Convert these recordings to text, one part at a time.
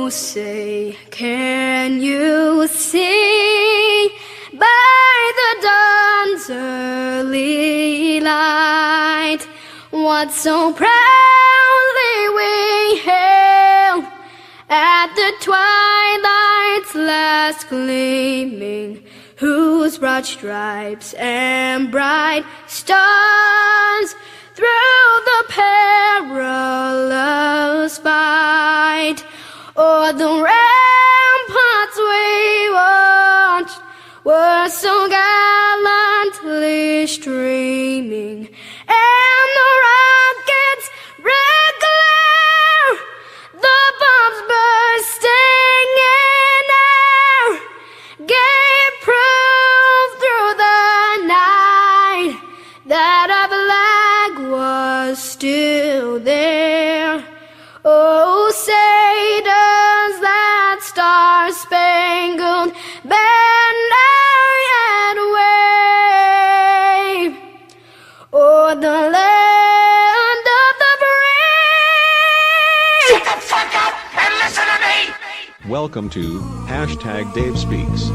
Oh, say, can you see by the dawn's early light what so proudly we hailed at the twilight's last gleaming, whose broad stripes and bright stars through the perilous fight o'er the ramparts we watched were so gallantly streaming, and the rockets' red glare, the bombs bursting in air, gave proof through the night that our flag was still there. Oh, say does that star-spangled banner yet wave o'er the land of the brave? Shut the fuck up and listen to me! Welcome to Hashtag Dave Speaks.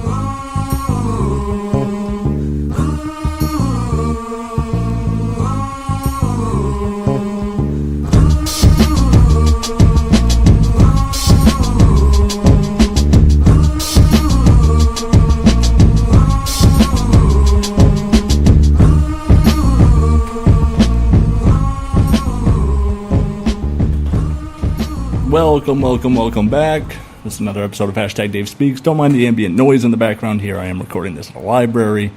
Welcome back. This is another episode of Hashtag Dave Speaks. Don't mind the ambient noise in the background here. I am recording this in a library.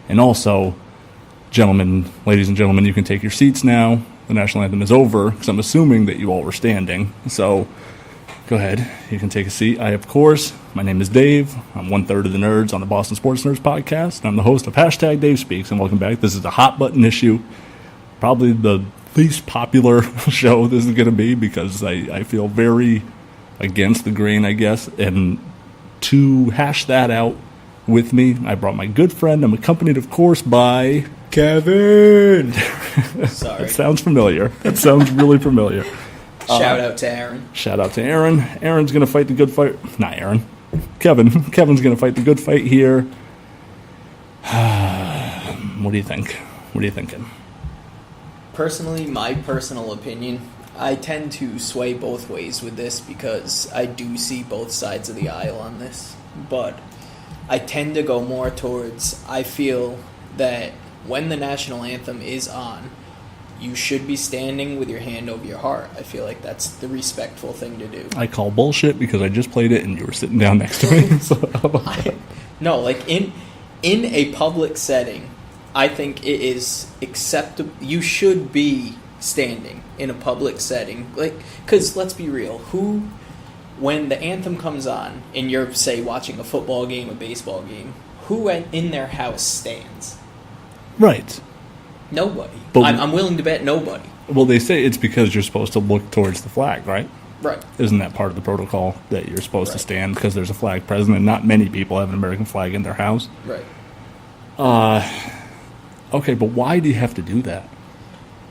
And also, ladies and gentlemen, you can take your seats now. The national anthem is over, because I'm assuming that you all were standing. So, go ahead. You can take a seat. My name is Dave. I'm one-third of the nerds on the Boston Sports Nerds podcast. And I'm the host of Hashtag Dave Speaks, and welcome back. This is a hot-button issue. Probably the least popular show this is going to be, because I feel very against the grain, I guess. And to hash that out with me, I brought my good friend. I'm accompanied, of course, by Kevin. Sorry. That sounds familiar. That sounds really familiar. Shout out to Aaron. Shout out to Aaron. Aaron's going to fight the good fight. Not Aaron. Kevin. Kevin's going to fight the good fight here. What do you think? What are you thinking? Personally, my personal opinion, I tend to sway both ways with this because I do see both sides of the aisle on this. But I tend to go more towards, I feel that when the national anthem is on, you should be standing with your hand over your heart. I feel like that's the respectful thing to do. I call bullshit because I just played it and you were sitting down next to me. No, like in a public setting, I think it is acceptable. You should be standing in a public setting. Because let's be real, when the anthem comes on and you're, say, watching a football game, a baseball game, who in their house stands? Right. Nobody. But I'm willing to bet nobody. Well, they say it's because you're supposed to look towards the flag, right? Right. Isn't that part of the protocol that you're supposed to stand because there's a flag present, and not many people have an American flag in their house? Right. Okay, but why do you have to do that?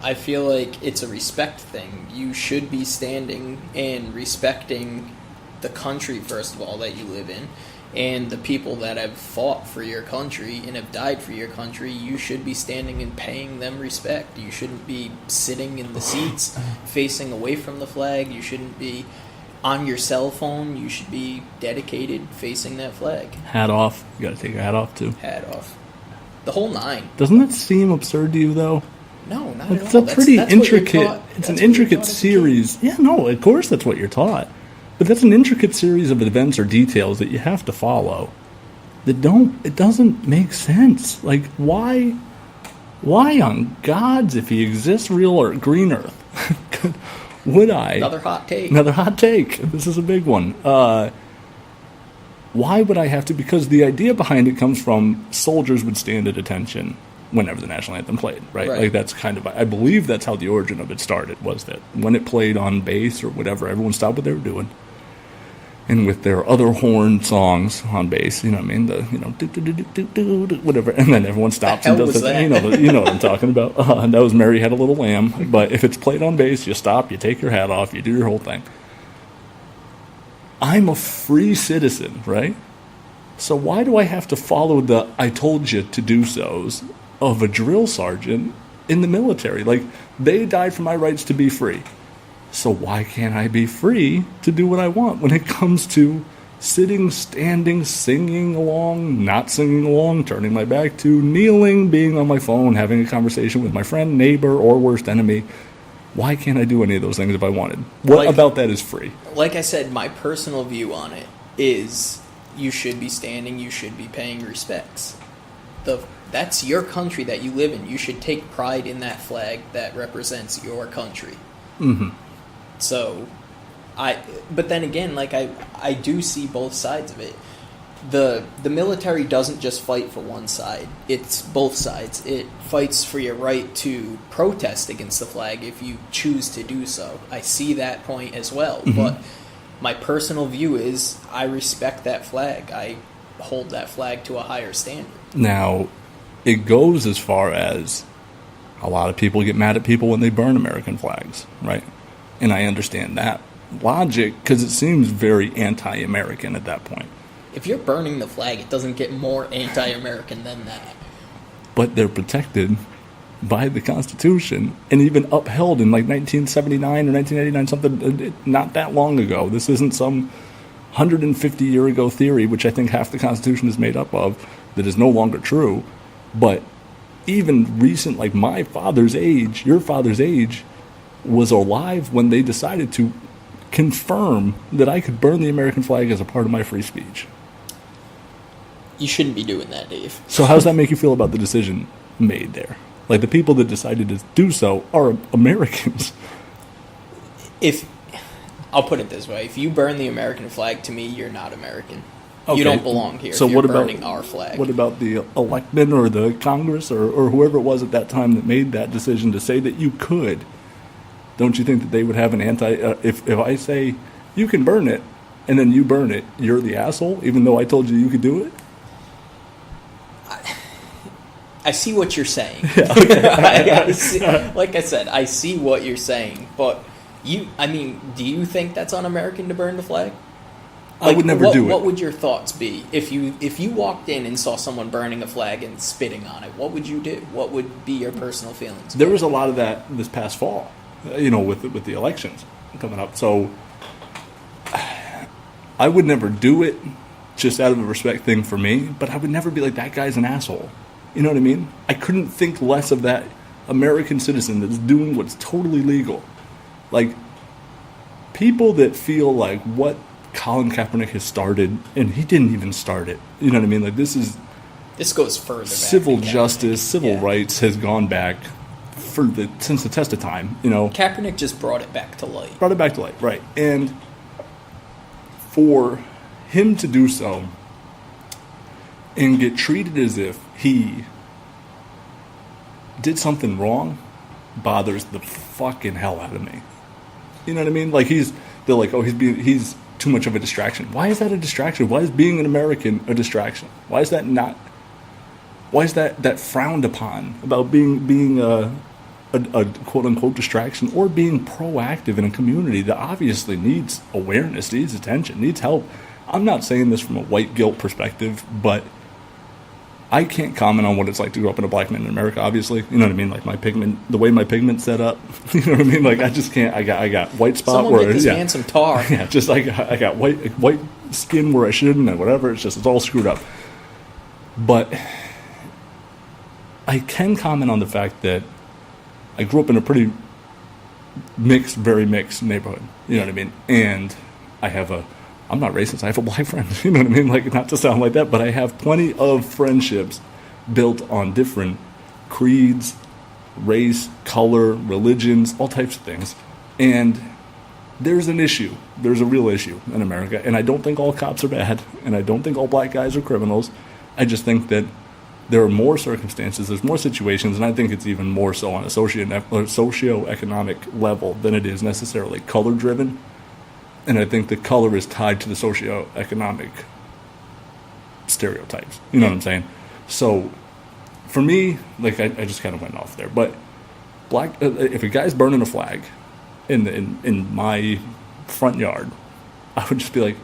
I feel like it's a respect thing. You should be standing and respecting the country, first of all, that you live in, and the people that have fought for your country and have died for your country. You should be standing and paying them respect. You shouldn't be sitting in the seats facing away from the flag. You shouldn't be on your cell phone. You should be dedicated facing that flag. Hat off. You got to take your hat off, too. Hat off. The whole nine. Doesn't that seem absurd to you, though? No, not at all. It's a pretty intricate. It's an intricate series. Yeah, no, of course that's what you're taught. But that's an intricate series of events or details that you have to follow. It doesn't make sense. Like, why on God's, if he exists, real or green Earth, would I? Another hot take. This is a big one. Why would I have to? Because the idea behind it comes from soldiers would stand at attention whenever the national anthem played, right? Like, that's kind of, I believe that's how the origin of it started, was that when it played on bass or whatever, everyone stopped what they were doing. And with their other horn songs on bass, you know what I mean? Whatever. And then everyone stops and does it. You know what I'm talking about. That was Mary Had a Little Lamb. But if it's played on bass, you stop, you take your hat off, you do your whole thing. I'm a free citizen, right? So why do I have to follow the "I told you to do so's" of a drill sergeant in the military? Like, they died for my rights to be free. So why can't I be free to do what I want when it comes to sitting, standing, singing along, not singing along, turning my back to, kneeling, being on my phone, having a conversation with my friend, neighbor, or worst enemy? Why can't I do any of those things if I wanted? What about that is free? Like I said, my personal view on it is you should be standing, you should be paying respects. That's your country that you live in. You should take pride in that flag that represents your country. Mm-hmm. So, but then again, like I do see both sides of it. The military doesn't just fight for one side. It's both sides. It fights for your right to protest against the flag if you choose to do so. I see that point as well. Mm-hmm. But my personal view is I respect that flag. I hold that flag to a higher standard. Now, it goes as far as a lot of people get mad at people when they burn American flags, right? And I understand that logic because it seems very anti-American at that point. If you're burning the flag, it doesn't get more anti-American than that. But they're protected by the Constitution and even upheld in like 1979 or 1989, something not that long ago. This isn't some 150-year-ago theory, which I think half the Constitution is made up of, that is no longer true. But even recent, like my father's age, your father's age, was alive when they decided to confirm that I could burn the American flag as a part of my free speech. You shouldn't be doing that, Dave. So how does that make you feel about the decision made there? Like, the people that decided to do so are Americans. I'll put it this way. If you burn the American flag, to me, you're not American. Okay. You don't belong here So if you're what about burning our flag. What about the electmen or the Congress or whoever it was at that time that made that decision to say that you could? Don't you think that they would have an if I say you can burn it and then you burn it, you're the asshole, even though I told you could do it? I see what you're saying. Yeah, okay. Like I said, I see what you're saying. But do you think that's un-American to burn the flag? I would never do it. What would your thoughts be if you walked in and saw someone burning a flag and spitting on it? What would you do? What would be your personal feelings? There was a lot of that this past fall, with the elections coming up. So I would never do it just out of a respect thing for me, but I would never be like, that guy's an asshole. You know what I mean? I couldn't think less of that American citizen that's doing what's totally legal. Like, people that feel like what Colin Kaepernick has started, and he didn't even start it. You know what I mean? Like, this goes further back. Civil justice, civil rights has gone back since the test of time. Kaepernick just brought it back to light. Right. And for him to do so and get treated as if he did something wrong bothers the fucking hell out of me. You know what I mean? Like, they're like, oh, he's too much of a distraction. Why is that a distraction? Why is being an American a distraction? Why is that frowned upon about being a quote unquote distraction, or being proactive in a community that obviously needs awareness, needs attention, needs help? I'm not saying this from a white guilt perspective, but I can't comment on what it's like to grow up in a black man in America, obviously. You know what I mean? Like, the way my pigment's set up. You know what I mean? Like, I just can't. I got white spot Someone where get this man some tar. Yeah, just like I got white skin where I shouldn't, and whatever. It's all screwed up. But I can comment on the fact that I grew up in a pretty very mixed neighborhood. You know what I mean? And I'm not racist, I have a black friend. You know what I mean? Like, not to sound like that, but I have plenty of friendships built on different creeds, race, color, religions, all types of things. And there's an issue. There's a real issue in America. And I don't think all cops are bad, and I don't think all black guys are criminals. I just think that there are more circumstances, there's more situations, and I think it's even more so on a socioeconomic level than it is necessarily color-driven. And I think the color is tied to the socioeconomic stereotypes. You know what I'm saying? So, for me, like, I just kind of went off there. But if a guy's burning a flag in my front yard, I would just be like,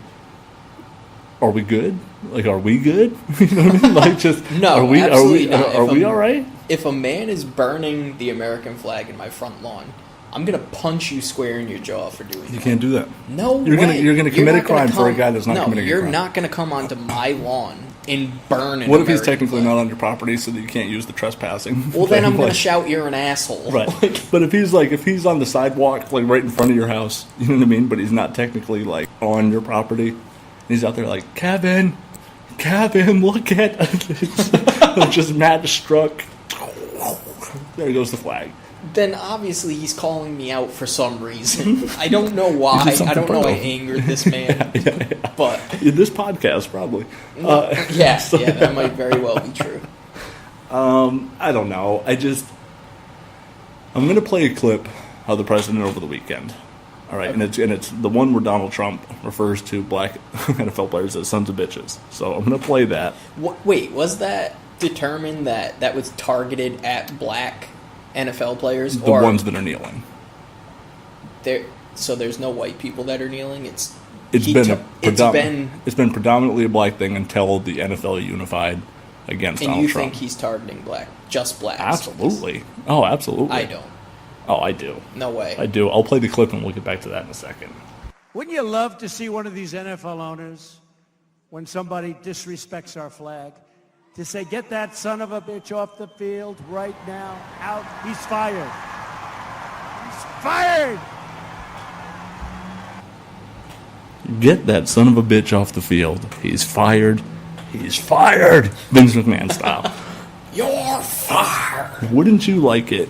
are we good? Like, are we good? You know what I mean? Like, just No, absolutely not. Are we all right? If a man is burning the American flag in my front lawn, I'm gonna punch you square in your jaw for doing that. You can't do that. No you're way. You're gonna commit a not gonna crime for a guy that's not no, committing a crime. you're not gonna come onto my lawn and burn an What if he's American technically flag? not on your property, so that you can't use the trespassing? Well, then I'm gonna Like, shout you're an asshole. Right. Like, But if he's on the sidewalk, like right in front of your house, you know what I mean? But he's not technically like on your property. And he's out there like, Kevin, look at just mad struck. There goes the flag. then obviously he's calling me out for some reason. I don't know why. did something I don't know. I wrong. angered this man, but In this podcast, probably. yeah, that might very well be true. I don't know. I'm going to play a clip of the president over the weekend. All right, and it's the one where Donald Trump refers to black NFL players as sons of bitches. So I'm going to play that. Wait, was that determined that was targeted at black NFL players? The or ones that are kneeling. So there's no white people that are kneeling. It's been predominantly a black thing until the NFL unified against and Donald you Trump. think he's targeting just blacks? Absolutely. Oh, absolutely. I don't. Oh, I do. No way. I do. I'll play the clip and we'll get back to that in a second. Wouldn't you love to see one of these NFL owners, when somebody disrespects our flag, to say, get that son of a bitch off the field right now, out, he's fired. He's fired! Get that son of a bitch off the field. He's fired. He's fired. Vince McMahon style. You're fired. Wouldn't you like it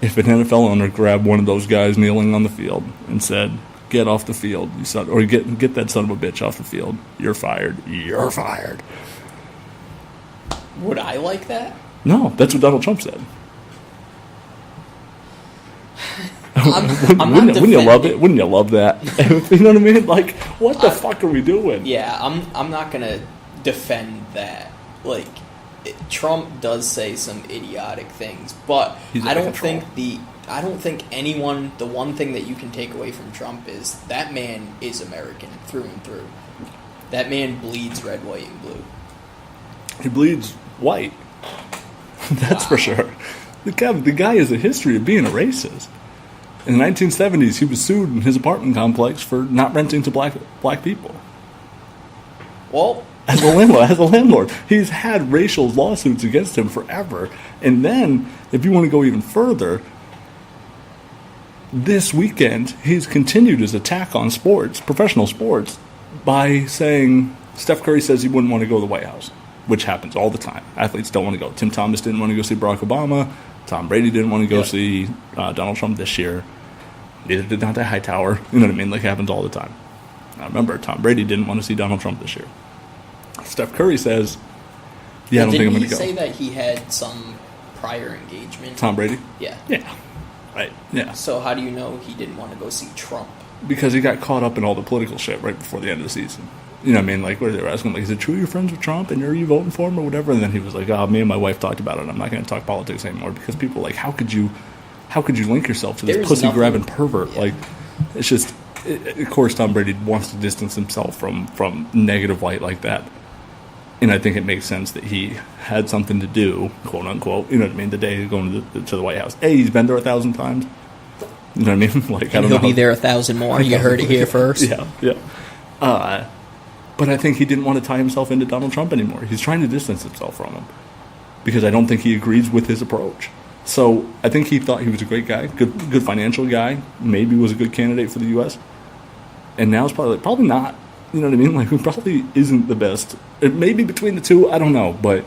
if an NFL owner grabbed one of those guys kneeling on the field and said, get off the field, you son, or get that son of a bitch off the field. You're fired. You're fired. Would I like that? No, that's what Donald Trump said. I'm not Wouldn't you love defending- it? Wouldn't you love that? You know what I mean? Like, what the fuck are we doing? Yeah, I'm not gonna defend that. Like, Trump does say some idiotic things, but He's I out of don't control. think anyone. The one thing that you can take away from Trump is that man is American through and through. That man bleeds red, white, and blue. He bleeds white. That's for sure. The guy has a history of being a racist. In the 1970s, he was sued in his apartment complex for not renting to black people. Well, As a landlord, he's had racial lawsuits against him forever. And then, if you want to go even further, this weekend he's continued his attack on sports, professional sports, by saying Steph Curry says he wouldn't want to go to the White House, which happens all the time. Athletes don't want to go. Tim Thomas didn't want to go see Barack Obama. Tom Brady didn't want to go see Donald Trump this year. Neither did Dante Hightower. You know what I mean? Like, it happens all the time. I remember Tom Brady didn't want to see Donald Trump this year. Steph Curry says, I don't think I'm going to go. Didn't he say that he had some prior engagement? Tom Brady? Yeah. Yeah. Right. Yeah. So how do you know he didn't want to go see Trump? Because he got caught up in all the political shit right before the end of the season. You know what I mean? Like, where they were asking him, like, is it true you're friends with Trump and are you voting for him or whatever? And then he was like, me and my wife talked about it. I'm not going to talk politics anymore because people are like, how could you link yourself to this There's pussy-grabbing nothing- pervert? Yeah. Like, it's just, of course, Tom Brady wants to distance himself from negative light like that. And I think it makes sense that he had something to do, quote unquote, you know what I mean, the day going to the White House. He's been there 1,000 times. You know what I mean? Like, I don't know. He'll be there 1,000 more. You heard it here first. Yeah. But I think he didn't want to tie himself into Donald Trump anymore. He's trying to distance himself from him because I don't think he agrees with his approach. So I think he thought he was a great guy, good financial guy, maybe was a good candidate for the U.S. And now it's probably not. You know what I mean? Like, he probably isn't the best. It may be between the two. I don't know, but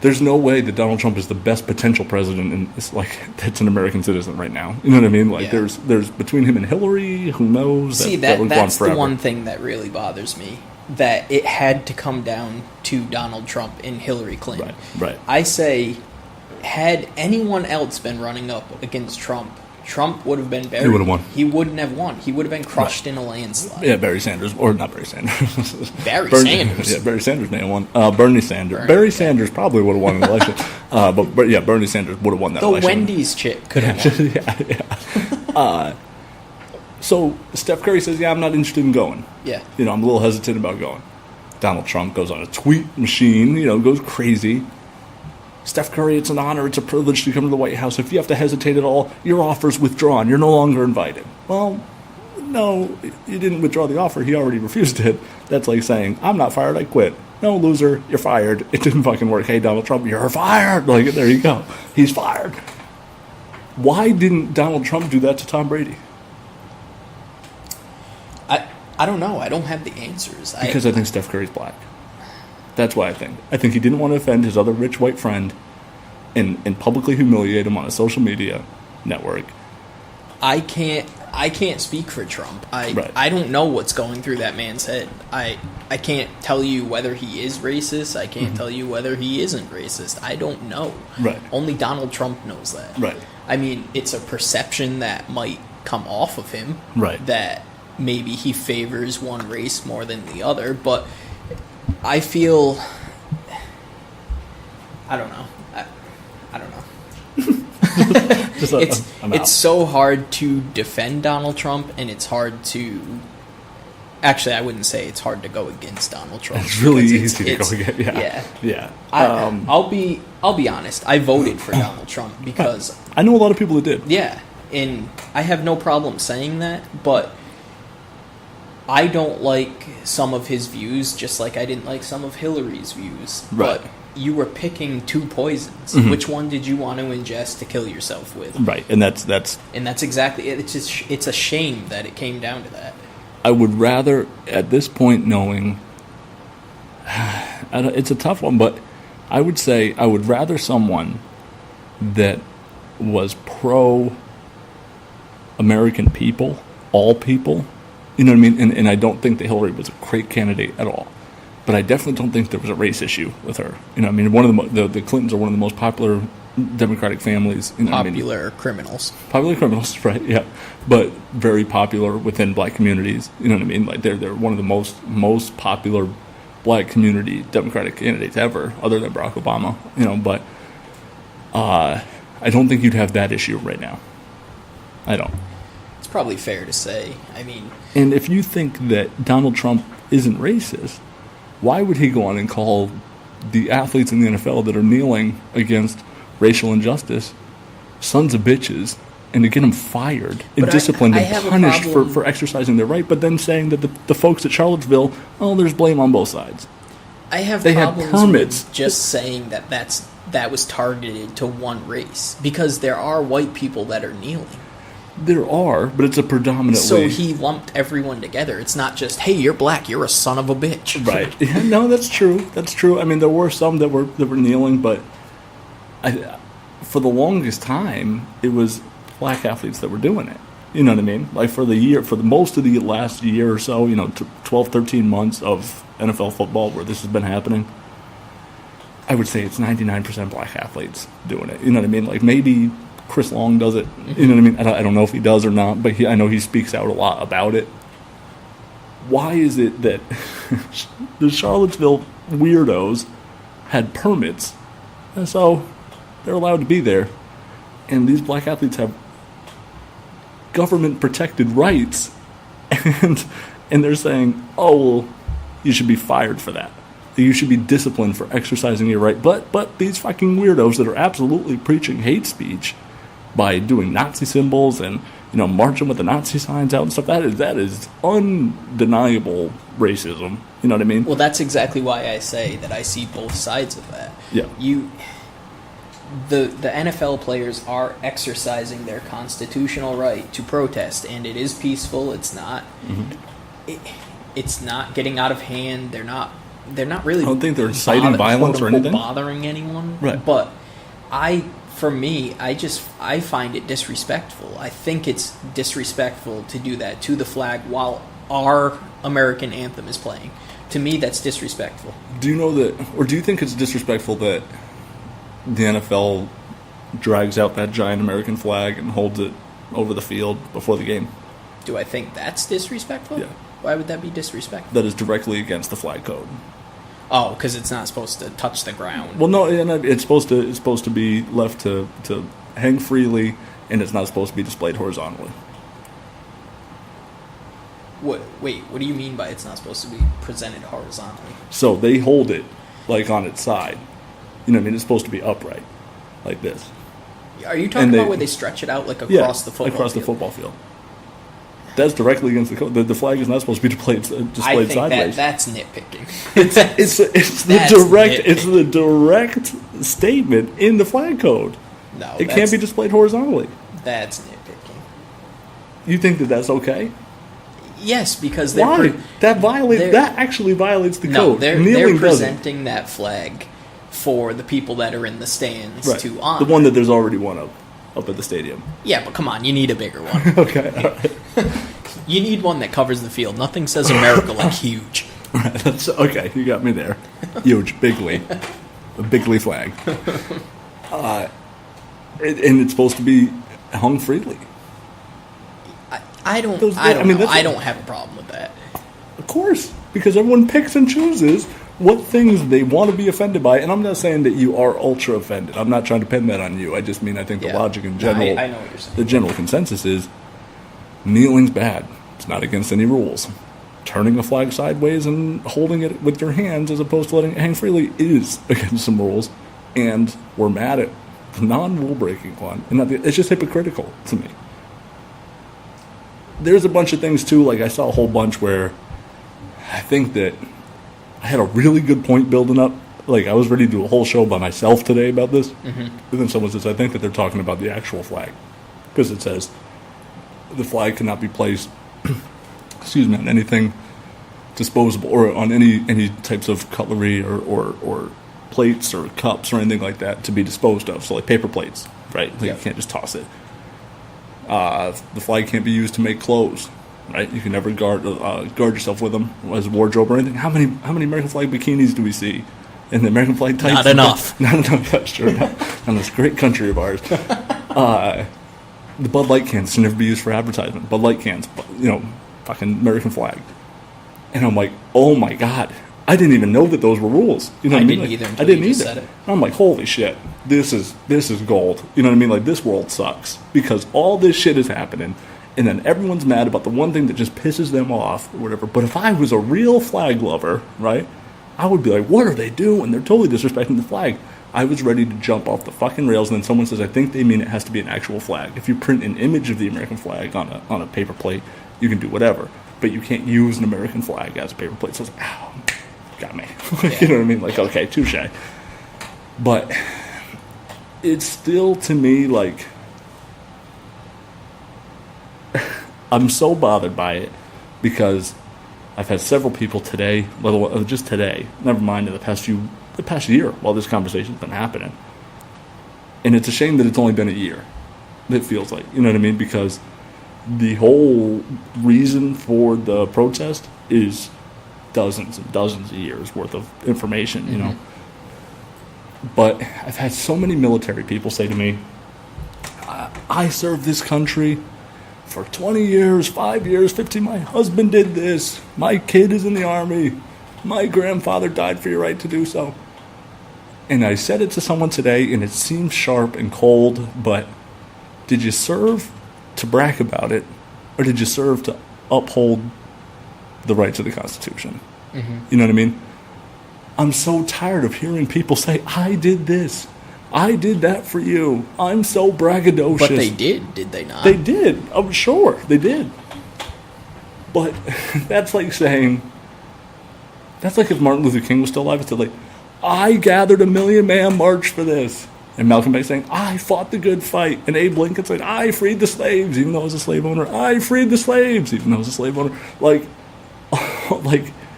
there's no way that Donald Trump is the best potential president, and it's like that's an American citizen right now. You know what I mean? Like, Yeah. there's between him and Hillary, who knows? See, that would go on that's the forever. one thing that really bothers me. That it had to come down to Donald Trump and Hillary Clinton. Right. I say, had anyone else been running up against Trump, Trump would have been buried. He would have won. He wouldn't have won. He would have been crushed in a landslide. Yeah, Barry Sanders, or not Barry Sanders. Barry Bernie- Sanders. Yeah, Barry Sanders may have won. Bernie Sanders. Bernie, Barry yeah. Sanders probably would have won an election. But yeah, Bernie Sanders would have won that The election. Wendy's chick could have won. yeah. So Steph Curry says, yeah, I'm not interested in going. Yeah. I'm a little hesitant about going. Donald Trump goes on a tweet machine, goes crazy. Steph Curry, it's an honor, it's a privilege to come to the White House. If you have to hesitate at all, your offer's withdrawn. You're no longer invited. Well, no, you didn't withdraw the offer. He already refused it. That's like saying, I'm not fired, I quit. No, loser, you're fired. It didn't fucking work. Hey, Donald Trump, you're fired. Like, there you go. He's fired. Why didn't Donald Trump do that to Tom Brady? I don't know. I don't have the answers. Because I think Steph Curry's black. That's why I think. I think he didn't want to offend his other rich white friend and publicly humiliate him on a social media network. I can't speak for Trump. Right. I don't know what's going through that man's head. I can't tell you whether he is racist. I can't tell you whether he isn't racist. I don't know. Right. Only Donald Trump knows that. Right. I mean, it's a perception that might come off of him. Right. That maybe he favors one race more than the other, but I feel... I don't know. I don't know. It's so hard to defend Donald Trump, and it's hard to... Actually, I wouldn't say it's hard to go against Donald Trump. It's really easy to go against. Yeah. I'll be honest. I voted for Donald Trump because I know a lot of people that did. Yeah, and I have no problem saying that, but I don't like some of his views, just like I didn't like some of Hillary's views. Right. But you were picking two poisons. Which one did you want to ingest to kill yourself with? Right, and that's exactly it. It's a shame that it came down to that. I would rather, at this point, knowing it's a tough one, but I would say I would rather someone that was pro-American people, all people. You know what I mean? And I don't think that Hillary was a great candidate at all. But I definitely don't think there was a race issue with her. You know what I mean? One of the Clintons are one of the most popular Democratic families. You know popular criminals. Popular criminals, right, yeah. But very popular within black communities. You know what I mean? Like they're one of the most popular black community Democratic candidates ever, other than Barack Obama. But I don't think you'd have that issue right now. I don't. It's probably fair to say. I mean... And if you think that Donald Trump isn't racist, why would he go on and call the athletes in the NFL that are kneeling against racial injustice sons of bitches, and to get them fired and disciplined and punished for exercising their right, but then saying that the folks at Charlottesville, there's blame on both sides. They had permits with just saying that was targeted to one race, because there are white people that are kneeling. There are, but it's a predominantly... So he lumped everyone together. It's not just, hey, you're black, you're a son of a bitch. Right. Yeah, no, that's true. That's true. I mean, there were some that were kneeling, but for the longest time, it was black athletes that were doing it. You know what I mean? Like for most of the last year or so, 12, 13 months of NFL football where this has been happening, I would say it's 99% black athletes doing it. You know what I mean? Like maybe Chris Long does it. You know what I mean? I don't know if he does or not, but I know he speaks out a lot about it. Why is it that the Charlottesville weirdos had permits, and so they're allowed to be there, and these black athletes have government-protected rights, and they're saying, you should be fired for that. You should be disciplined for exercising your right. But these fucking weirdos that are absolutely preaching hate speech by doing Nazi symbols and marching with the Nazi signs out and stuff, that is undeniable racism. You know what I mean? Well, that's exactly why I say that I see both sides of that. Yeah. The NFL players are exercising their constitutional right to protest, and it is peaceful. It's not. It's not getting out of hand. They're not really. I don't think they're inciting violence or anything, bothering anyone. Right. But I find it disrespectful. I think it's disrespectful to do that to the flag while our American anthem is playing. To me, that's disrespectful. Do you know that, or do you think it's disrespectful that the NFL drags out that giant American flag and holds it over the field before the game? Do I think that's disrespectful? Yeah. Why would that be disrespectful? That is directly against the flag code. Oh, because it's not supposed to touch the ground. Well, no, and it's supposed to be left to hang freely, and it's not supposed to be displayed horizontally. Wait, what do you mean by it's not supposed to be presented horizontally? So they hold it like on its side. You know what I mean? It's supposed to be upright, like this. Are you talking about where they stretch it out like across the football across field? the football field. That's directly against the code. The flag is not supposed to be displayed I think sideways. that's nitpicking. It's the direct statement in the flag code. No, it can't be displayed horizontally. That's nitpicking. You think that that's okay? Yes, because why? That actually violates the code. They're Kneeling presenting that flag for the people that are in the stands to honor. The one that there's already one of up at the stadium. Yeah, but come on, you need a bigger one. Okay, all right. You need one that covers the field. Nothing says America like huge. Right, that's okay. You got me there. Huge, bigly, a bigly flag, and it's supposed to be hung freely. I don't have a problem with that. Of course, because everyone picks and chooses what things they want to be offended by, and I'm not saying that you are ultra offended. I'm not trying to pin that on you. I just mean I think the logic in general, I know what you're saying. The general consensus is kneeling's bad. It's not against any rules. Turning a flag sideways and holding it with your hands as opposed to letting it hang freely is against some rules, and we're mad at the non-rule breaking one. And it's just hypocritical to me. There's a bunch of things too, like I saw a whole bunch where I think that I had a really good point building up. Like, I was ready to do a whole show by myself today about this. Mm-hmm. And then someone says, I think that they're talking about the actual flag. Because it says, the flag cannot be placed, on anything disposable, or on any types of cutlery or plates or cups or anything like that to be disposed of. So, like paper plates, right? Like, you can't just toss it. The flag can't be used to make clothes. Right, you can never guard yourself with them as a wardrobe or anything. How many American flag bikinis do we see in the American flag tights? Not enough. Not enough. That's true. In this great country of ours, the Bud Light cans should never be used for advertisement. Bud Light cans, fucking American flag. And I'm like, oh my god, I didn't even know that those were rules. You know what I mean? Didn't either. I didn't either. Said it. I'm like, holy shit, this is gold. You know what I mean? Like, this world sucks because all this shit is happening. And then everyone's mad about the one thing that just pisses them off or whatever. But if I was a real flag lover, right, I would be like, what are they doing? They're totally disrespecting the flag. I was ready to jump off the fucking rails, and then someone says, I think they mean it has to be an actual flag. If you print an image of the American flag on a paper plate, you can do whatever. But you can't use an American flag as a paper plate. So it's like, ow, got me. You know what I mean? Like, okay, touche. But it's still, to me, like, I'm so bothered by it because I've had several people today, just today, never mind in the past year while this conversation's been happening. And it's a shame that it's only been a year, it feels like. You know what I mean? Because the whole reason for the protest is dozens and dozens of years worth of information, you know. But I've had so many military people say to me, I served this country for 20 years, 5 years, 15, my husband did this, my kid is in the Army, my grandfather died for your right to do so. And I said it to someone today, and it seems sharp and cold, but did you serve to brag about it, or did you serve to uphold the rights of the Constitution? Mm-hmm. You know what I mean? I'm so tired of hearing people say, I did this, I did that for you. I'm so braggadocious. But they did they not? They did. I'm sure they did. But that's like saying, that's like if Martin Luther King was still alive and said, like, I gathered a 1,000,000-man march for this. And Malcolm X saying, I fought the good fight. And Abe Lincoln said, I freed the slaves, even though I was a slave owner. I freed the slaves, even though I was a slave owner. Like,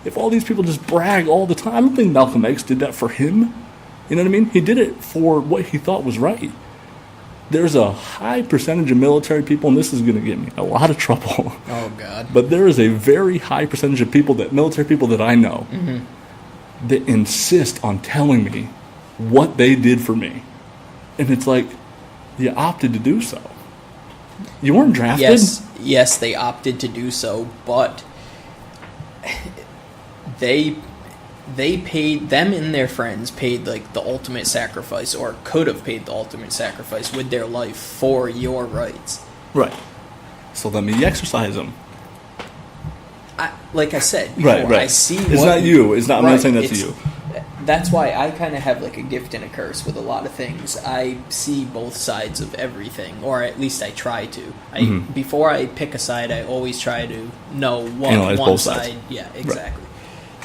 if all these people just brag all the time, I don't think Malcolm X did that for him. You know what I mean? He did it for what he thought was right. There's a high percentage of military people, and this is going to get me in a lot of trouble. Oh, God. But there is a very high percentage of people, military people that I know, that insist on telling me what they did for me. And it's like, you opted to do so. You weren't drafted. Yes, they opted to do so, but they paid, them and their friends paid like the ultimate sacrifice, or could have paid the ultimate sacrifice with their life for your rights. Right. So let me exercise them. like I said before, Right. I see It's what not you. It's not. I'm not right, saying that's it's- you. That's why I kind of have like a gift and a curse with a lot of things. I see both sides of everything, or at least I try to. Before I pick a side, I always try to know Analyze one both side. sides. Yeah, exactly.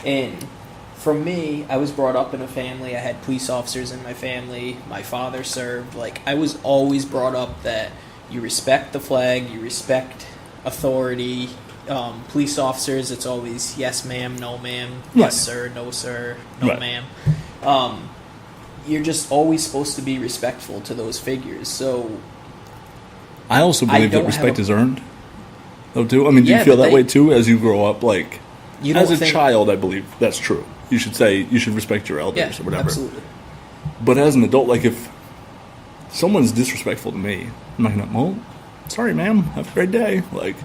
And for me, I was brought up in a family. I had police officers in my family. My father served. Like, I was always brought up that you respect the flag, you respect authority. Police officers, it's always yes ma'am, no ma'am, Right. yes sir, no sir, no Right. ma'am. You're just always supposed to be respectful to those figures. So I also I believe that don't have respect a- is earned, though, too. I mean, do Yeah, you feel but that they- way, too, as you grow up? Like, You don't as a think- child, I believe that's true. You should say, you should respect your elders yeah, or whatever. absolutely. But as an adult, like, if someone's disrespectful to me, I'm not going to, well, sorry, ma'am, have a great day. Like,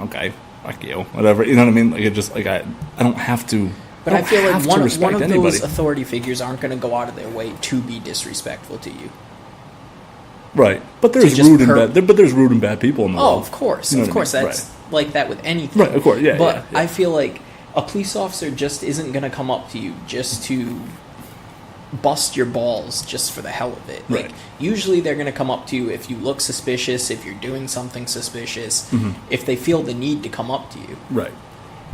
okay, fuck you, whatever. You know what I mean? Like, it just, like, I don't have to. But I don't feel like have to one respect of anybody. those authority figures aren't going to go out of their way to be disrespectful to you. Right, but there's just rude and bad. But there's rude and bad people in the world. Oh, of course, You know of what I course. mean? That's like that with anything. Right, of course, yeah, But yeah. I feel like a police officer just isn't going to come up to you just to bust your balls just for the hell of it. Like, Right. usually they're going to come up to you if you look suspicious, if you're doing something suspicious, Mm-hmm. if they feel the need to come up to you. Right,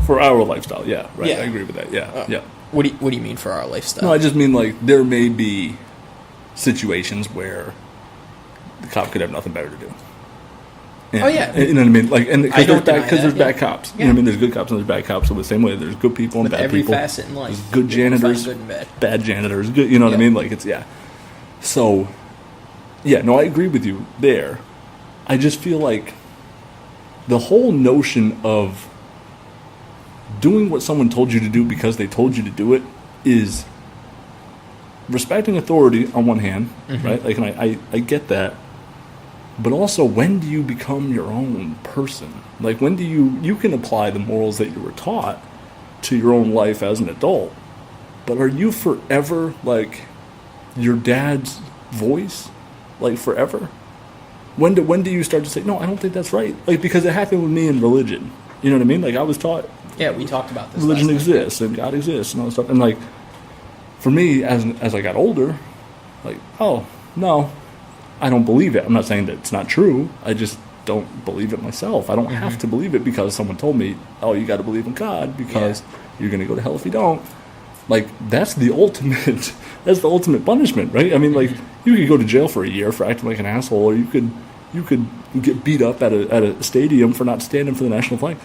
for our lifestyle, yeah, right. Yeah. I agree with that. Yeah, yeah. What do you mean for our lifestyle? No, I just mean like there may be situations where the cop could have nothing better to do. Oh, yeah. You know what I mean? Like, and I because don't deny there's that, bad yeah. cops. You know Yeah. what I mean? There's good cops and there's bad cops. So the same way, there's good people and With bad every people. facet in life, There's good you're gonna find janitors, good and bad. janitors. Good, you know what I Yeah. mean? Like it's yeah. So, yeah, no, I agree with you there. I just feel like the whole notion of doing what someone told you to do because they told you to do it is respecting authority on one hand, right? Like, and I get that. But also, when do you become your own person? Like, when do you can apply the morals that you were taught to your own life as an adult, but are you forever, like, your dad's voice? Like, forever? When do you start to say, no, I don't think that's right? Like, because it happened with me in religion. You know what I mean? Like, I was taught Yeah, we talked about this. religion last night. exists and God exists and all that stuff. And, like, for me, as I got older, like, oh, no, I don't believe it. I'm not saying that it's not true. I just don't believe it myself. I don't have to believe it because someone told me, oh, you got to believe in God because you're going to go to hell if you don't. Like, that's the ultimate, that's the ultimate punishment, right? I mean, like, you could go to jail for a year for acting like an asshole, or you could get beat up at a stadium for not standing for the national flag.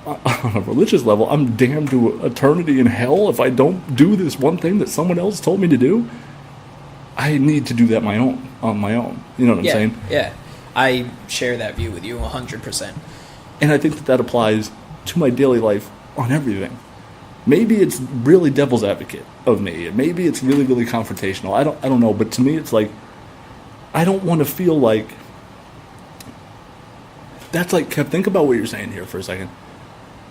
On a religious level, I'm damned to eternity in hell if I don't do this one thing that someone else told me to do. I need to do that on my own. You know what I'm Yeah, saying? yeah. I share that view with you 100%. And I think that applies to my daily life on everything. Maybe it's really devil's advocate of me. Maybe it's really, really confrontational. I don't know. But to me, it's like, I don't want to feel like, that's like, Kev, think about what you're saying here for a second.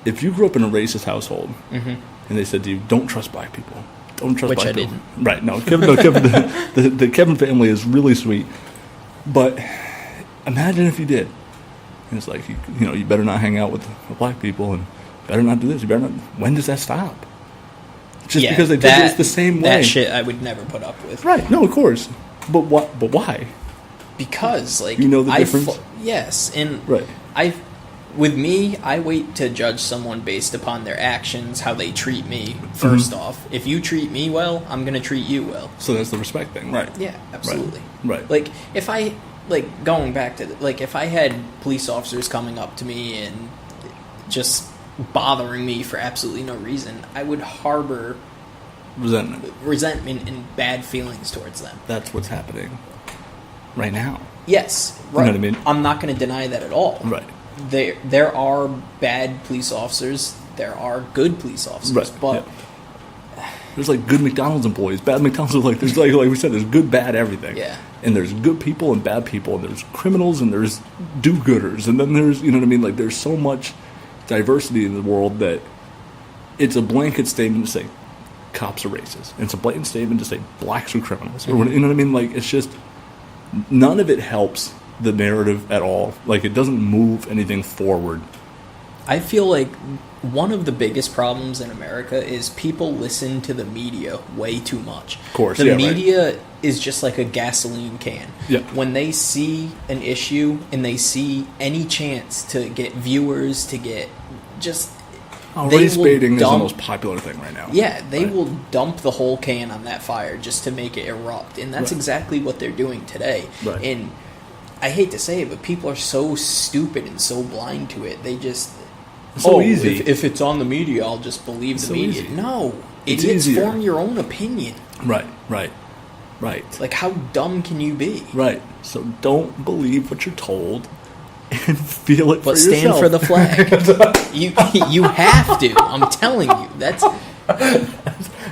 If you grew up in a racist household, and they said to you, don't trust black people. Don't trust Which black I people. didn't. Right, no, Kevin, the Kevin family is really sweet. But imagine if you did. And it's like, you better not hang out with black people and better not do this. You better not. When does that stop? Just because they did this the same way. That shit I would never put up with. Right, no, of course. But what? But why? Because, like... You know the difference? Yes, and Right. With me, I wait to judge someone based upon their actions, how they treat me, first off. If you treat me well, I'm going to treat you well. So that's the respect thing, right? Yeah, absolutely. Right. Like, if I... Like, going back to... Like, if I had police officers coming up to me and just bothering me for absolutely no reason, I would harbor resentment and bad feelings towards them. That's what's happening right now. Yes, right. You know what I mean? I'm not going to deny that at all. Right. There are bad police officers. There are good police officers, Right, but There's like good McDonald's employees, bad McDonald's. Like we said, there's good, bad, everything. Yeah. And there's good people and bad people, and there's criminals and there's do-gooders, and then there's you know what I mean. Like there's so much diversity in the world that it's a blanket statement to say cops are racist. And it's a blatant statement to say blacks are criminals, or you know what I mean. Like it's just none of it helps the narrative at all. Like it doesn't move anything forward I feel like one of the biggest problems in America is people listen to the media way too much. Of course, the yeah, media is just like a gasoline can. Yeah. When they see an issue and they see any chance to get viewers, to get just... race baiting is the dump- most popular thing right now. Yeah, they Right. will dump the whole can on that fire just to make it erupt. And that's Right. exactly what they're doing today. Right. And I hate to say it, but people are so stupid and so blind to it. They just... So easy. If it's on the media, I'll just believe the So media. easy. No. It's Idiots easier. form your own opinion. Right. Like, how dumb can you be? Right. So don't believe what you're told and feel it But for stand yourself. for the flag. you have to. I'm telling you.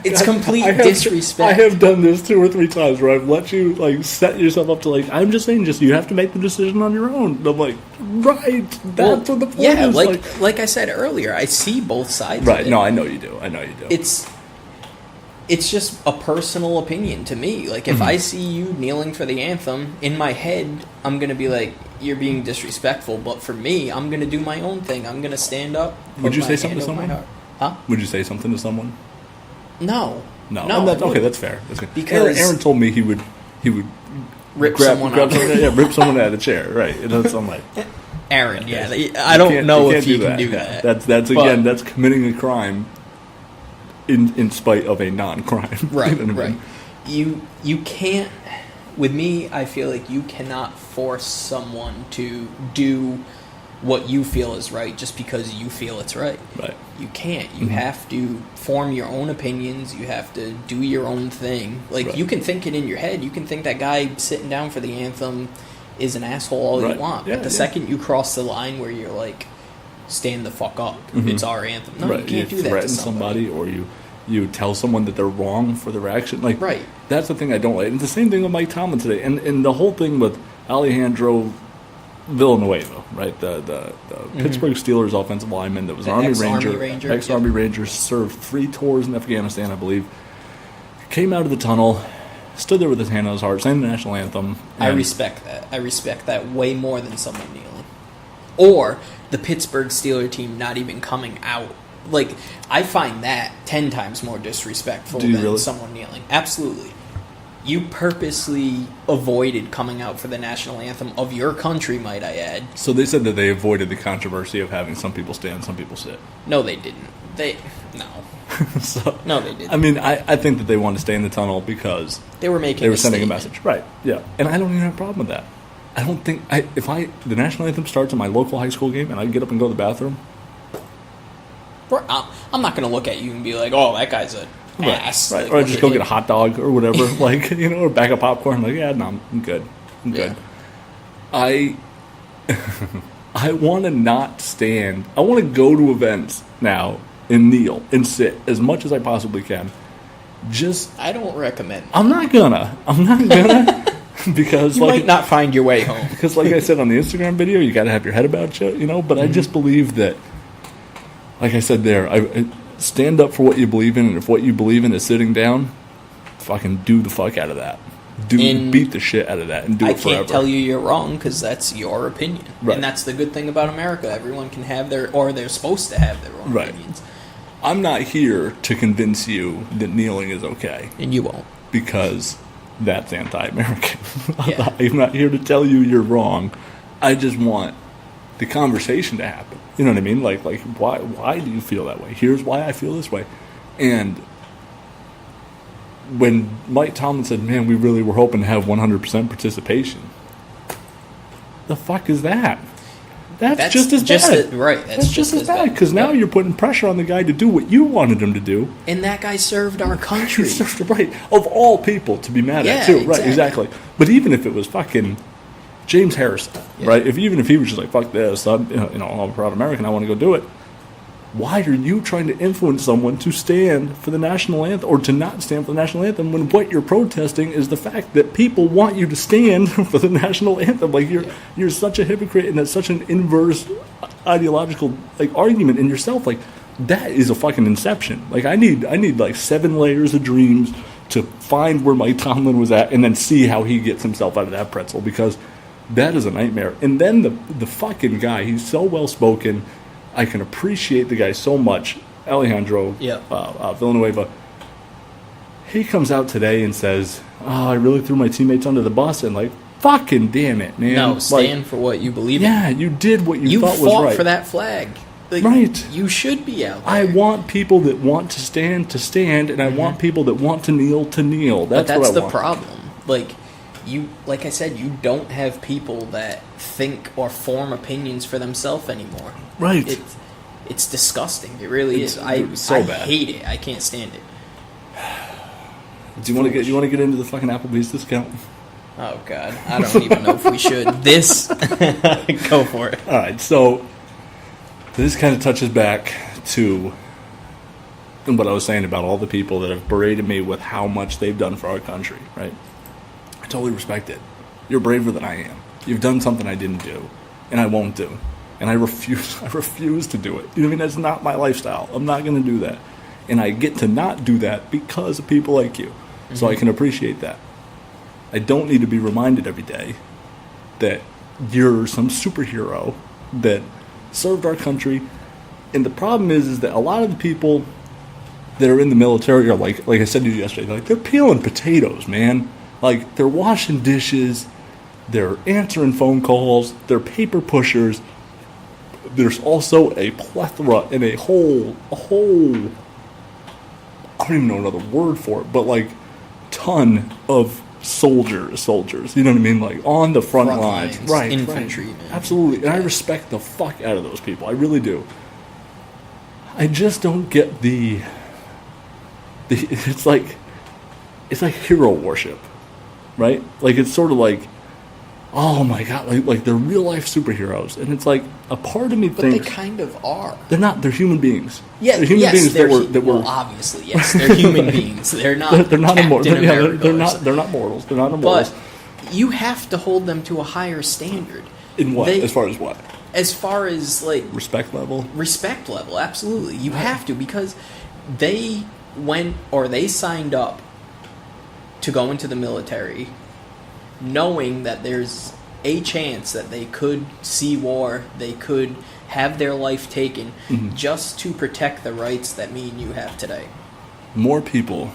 It's complete disrespect. I have done this 2 or 3 times where I've let you set yourself up to I'm just saying, you have to make the decision on your own. And I'm like, right, that's what the point yeah, is. like I said earlier, I see both sides. Right. Of it. No, I know you do. It's just a personal opinion to me. Like, if I see you kneeling for the anthem, in my head, I'm going to be like, you're being disrespectful. But for me, I'm going to do my own thing. I'm going to stand up. Would you put say my something to hand over my someone? heart. Huh? Would you say something to someone? No. No. I Okay, wouldn't. that's fair. That's good. Because- Aaron told me he would Rip grab someone someone, up. rip someone out of the chair. Right. And that's, I'm like, Aaron, yeah. I don't know if you can do that. That's again, that's committing a crime in spite of a non-crime. Right, You know what I right. mean? You can't... With me, I feel like you cannot force someone to do what you feel is right just because you feel it's right. Right. You can't. You have to form your own opinions. You have to do your own thing. Like, Right. you can think it in your head. You can think that guy sitting down for the anthem is an asshole all Right. you want. Yeah, But the yeah. second you cross the line where you're like, stand the fuck up, it's our anthem. No, Right. you can't do that to threaten somebody. or you tell someone that they're wrong for their action. Like, Right. That's the thing I don't like. And it's the same thing with Mike Tomlin today. And the whole thing with Alejandro Villanueva, right? The Pittsburgh Steelers offensive lineman that was an Army Ranger, ex-Army Ranger, served 3 tours in Afghanistan, I believe. Came out of the tunnel, stood there with his hand on his heart, sang the national anthem. I and- respect that. I respect that way more than someone kneeling. Or the Pittsburgh Steelers team not even coming out. Like, I find that 10 times more disrespectful Do you than really? someone kneeling. Absolutely. You purposely avoided coming out for the national anthem of your country, might I add. So they said that they avoided the controversy of having some people stand, some people sit. No, they didn't. No. So, No, they didn't. I mean, I think that they want to stay in the tunnel because They were making they were a sending a statement. message. Right, yeah. And I don't even have a problem with that. I don't think... If the national anthem starts in my local high school game and I get up and go to the bathroom... I'm not going to look at you and be like, oh, that guy's a ass. Right. Like, Or I look just at go him. get a hot dog or whatever, or a bag of popcorn. Like, yeah, no, I'm good. I'm good. Yeah. I want to not stand. I want to go to events now and kneel and sit as much as I possibly can. I don't recommend. I'm not gonna. Because You might not find your way home. Because like I said on the Instagram video, you got to have your head about you, But I just believe that, like I said there, I stand up for what you believe in, and if what you believe in is sitting down, fucking do the fuck out of that. Beat the shit out of that and do I it forever. can't tell you you're wrong because that's your opinion, Right. and that's the good thing about America. Everyone can have they're supposed to have their own Right. opinions, I'm not here to convince you that kneeling is okay, and you won't. because that's anti-American. Yeah. I'm not here to tell you you're wrong. I just want the conversation to happen. You know what I mean? Like why do you feel that way? Here's why I feel this way. And when Mike Tomlin said, man, we really were hoping to have 100% participation, the fuck is that? That's just as bad. Right, that's just as bad, because now you're putting pressure on the guy to do what you wanted him to do. And that guy served our country. Right, of all people to be mad at, too. Right, exactly. But even if it was fucking James Harrison, right? Even if he was just like, fuck this, I'm a proud American, I want to go do it. Why are you trying to influence someone to stand for the national anthem or to not stand for the national anthem when what you're protesting is the fact that people want you to stand for the national anthem? Like you're such a hypocrite, and that's such an inverse ideological argument in yourself. Like that is a fucking inception. Like I need like 7 layers of dreams to find where Mike Tomlin was at and then see how he gets himself out of that pretzel, because that is a nightmare. And then the fucking guy, he's so well spoken. I can appreciate the guy so much. Alejandro Villanueva. He comes out today and says, "Oh, I really threw my teammates under the bus," and like, fucking damn it, man. No, stand for what you believe in. Yeah, you did what you thought was right. You fought for that flag. Like, right. You should be out there. I want people that want to stand, and I want people that want to kneel. That's what I want. But that's the problem. Like I said, you don't have people that think or form opinions for themselves anymore. Right. It's disgusting. It really is. It's so bad. I hate it. I can't stand it. Do you want to get into the fucking Applebee's discount? Oh God, I don't even know if we should. Go for it. All right, so this kind of touches back to what I was saying about all the people that have berated me with how much they've done for our country, right? I totally respect it. You're braver than I am. You've done something I didn't do, and I won't do. And I refuse to do it. You know what I mean? That's not my lifestyle. I'm not going to do that. And I get to not do that because of people like you. Mm-hmm. So I can appreciate that. I don't need to be reminded every day that you're some superhero that served our country. And the problem is that a lot of the people that are in the military are like I said to you yesterday, they're peeling potatoes, man. Like, they're washing dishes, they're answering phone calls, they're paper pushers. There's also a plethora and a whole, I don't even know another word for it, but like ton of soldiers, you know what I mean? Like on the front lines. Right. Infantry, right. Man. Absolutely. And I respect the fuck out of those people. I really do. I just don't get the it's like hero worship. Right? Like, it's sort of like, oh my God, like they're real life superheroes. And it's like, a part of me thinks... But they kind of are. They're not. They're human beings. Yeah, they're human beings that were... Well, obviously, yes. They're human beings. They're not they're not immortal. They're not mortals. They're not immortals. But you have to hold them to a higher standard. In what? As far as what? As far as, like... Respect level? Respect level, absolutely. You have to, because they signed up to go into the military knowing that there's a chance that they could see war, they could have their life taken, just to protect the rights that me and you have today. More people.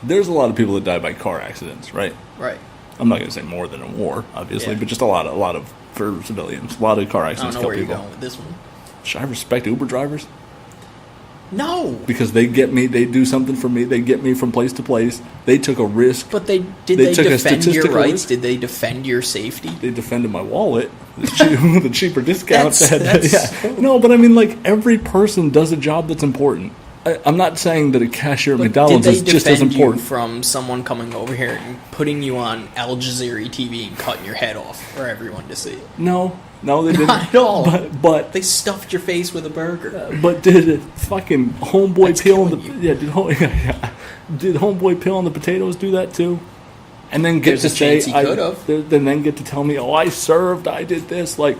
There's a lot of people that die by car accidents, right? Right. I'm not going to say more than a war, obviously, but just a lot of for civilians. A lot of car accidents kill people. I don't know where you're going with this one. Should I respect Uber drivers? No. Because they get me, they do something for me, they get me from place to place. They took a risk. But did they defend your rights? Risk? Did they defend your safety? They defended my wallet. The cheaper discounts. No, but I mean, like, every person does a job that's important. I'm not saying that a cashier at McDonald's is just as important. Did they defend you from someone coming over here and putting you on Al Jazeera TV and cutting your head off for everyone to see? No, they didn't. Not at all. But they stuffed your face with a burger. But did fucking homeboy peel on the did homeboy peel on the potatoes do that too? And then get to say then get to tell me, oh, I served, I did this, like.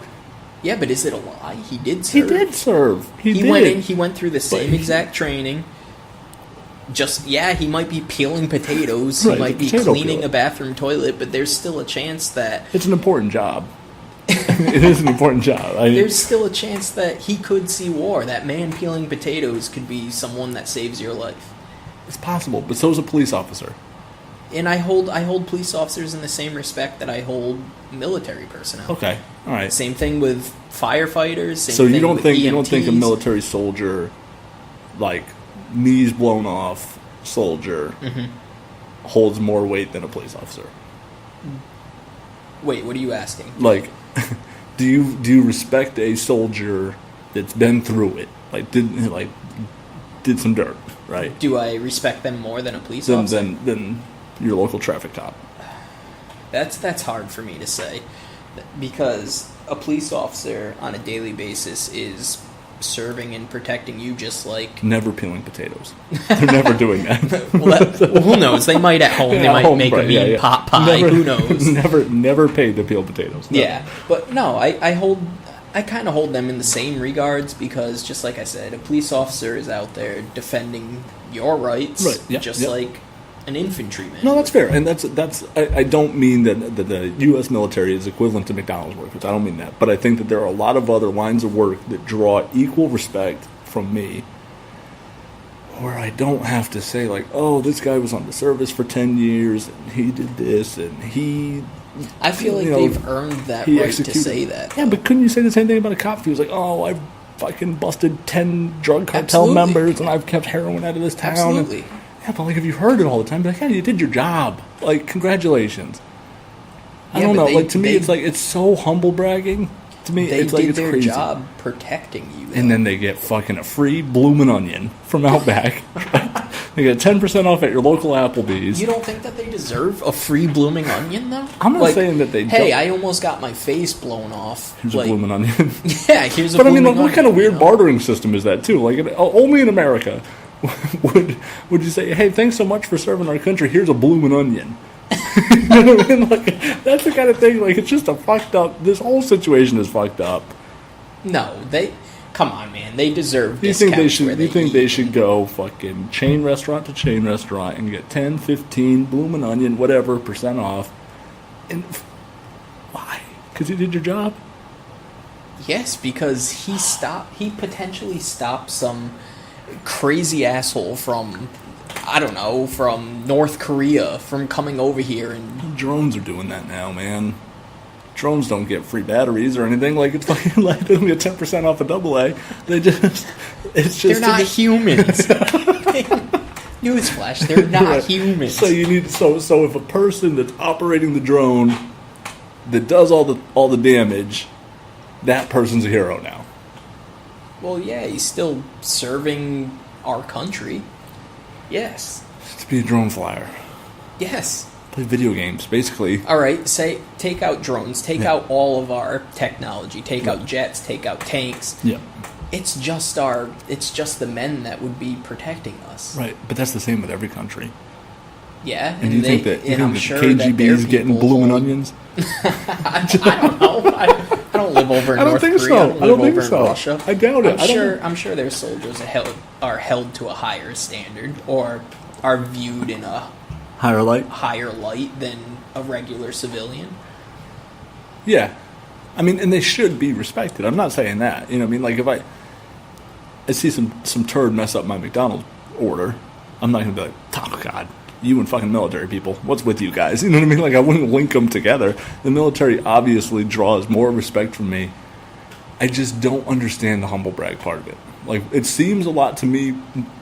Yeah, but is it a lie? He did serve. He did serve. He went through the same exact training. He might be peeling potatoes. He might be cleaning a bathroom toilet, but there's still a chance that... It's an important job. It is an important job. There's still a chance that he could see war. That man peeling potatoes could be someone that saves your life. It's possible, but so is a police officer. And I hold police officers in the same respect that I hold military personnel. Okay, all right. Same thing with firefighters. So you don't think a military soldier, like knees blown off soldier, holds more weight than a police officer? Wait, what are you asking? Like, do you respect a soldier that's been through it, did some dirt, right? Do I respect them more than a police officer? Than your local traffic cop. That's hard for me to say, because a police officer on a daily basis is serving and protecting you, just like never peeling potatoes. They're never doing that. well, who knows? They might at home. They might make a mean pot pie. Who knows? Never paid to peel potatoes. No. Yeah, but no, I kind of hold them in the same regards, because just like I said, a police officer is out there defending your rights, like an infantryman. No, that's fair, and that's. I don't mean that the U.S. military is equivalent to McDonald's workers. I don't mean that, but I think that there are a lot of other lines of work that draw equal respect from me, where I don't have to say like, "Oh, this guy was on the service for 10 years and he did this and he." I feel like they've earned that right to say that. Yeah, but couldn't you say the same thing about a cop? He was like, "Oh, I've fucking busted 10 drug cartel members and I've kept heroin out of this town." Absolutely. Yeah, but like if you've heard it all the time, be like, "Yeah, you did your job. Like, congratulations." I don't know. Like to me, it's like it's so humble bragging. To me, it's like it's their crazy. Job protecting you, and then they get fucking a free bloomin' onion from Outback. They get 10% off at your local Applebee's. You don't think that they deserve a free blooming onion, though? I'm not saying that they don't. Hey, I almost got my face blown off. Here's a bloomin' onion. Yeah, here's a But I blooming mean, like, what kind of weird onion, bartering system is that, too? Like, only in America would you say, "Hey, thanks so much for serving our country. Here's a bloomin' onion." You know what I mean? Like, that's the kind of thing, like, it's just a fucked up, this whole situation is fucked up. No, come on, man. They deserve You think discounts. they should? They should go fucking chain restaurant to chain restaurant and get 10, 15, bloomin' onion, whatever % off? And why? Because you did your job. Yes, because he potentially stopped some crazy asshole from, I don't know, from North Korea from coming over here and Drones are doing that now, man. Drones don't get free batteries or anything. Like, it's fucking like they don't get 10% off a AA. They just, it's just they're not humans. Newsflash, they're not Right. humans. So you need so if a person that's operating the drone that does all the damage, that person's a hero now. Well, yeah, he's still serving our country. Yes. To be a drone flyer, Yes. play video games, basically. All right, take out drones, take out all of our technology, take out jets, take out tanks. Yeah. It's just the men that would be protecting us. Right, but that's the same with every country. Yeah, And do you think that I'm sure KGB is getting bloomin' onions? I don't know. I don't live over in North Korea. So. I don't live over in Russia. I doubt it. I'm sure their soldiers are held to a higher standard or are viewed in a Higher light than a regular civilian. Yeah. I mean, and they should be respected. I'm not saying that. You know what I mean? Like, if I see some turd mess up my McDonald's order, I'm not going to be like, "Oh, God, you and fucking military people, what's with you guys?" You know what I mean? Like, I wouldn't link them together. The military obviously draws more respect from me. I just don't understand the humble brag part of it. Like, it seems a lot to me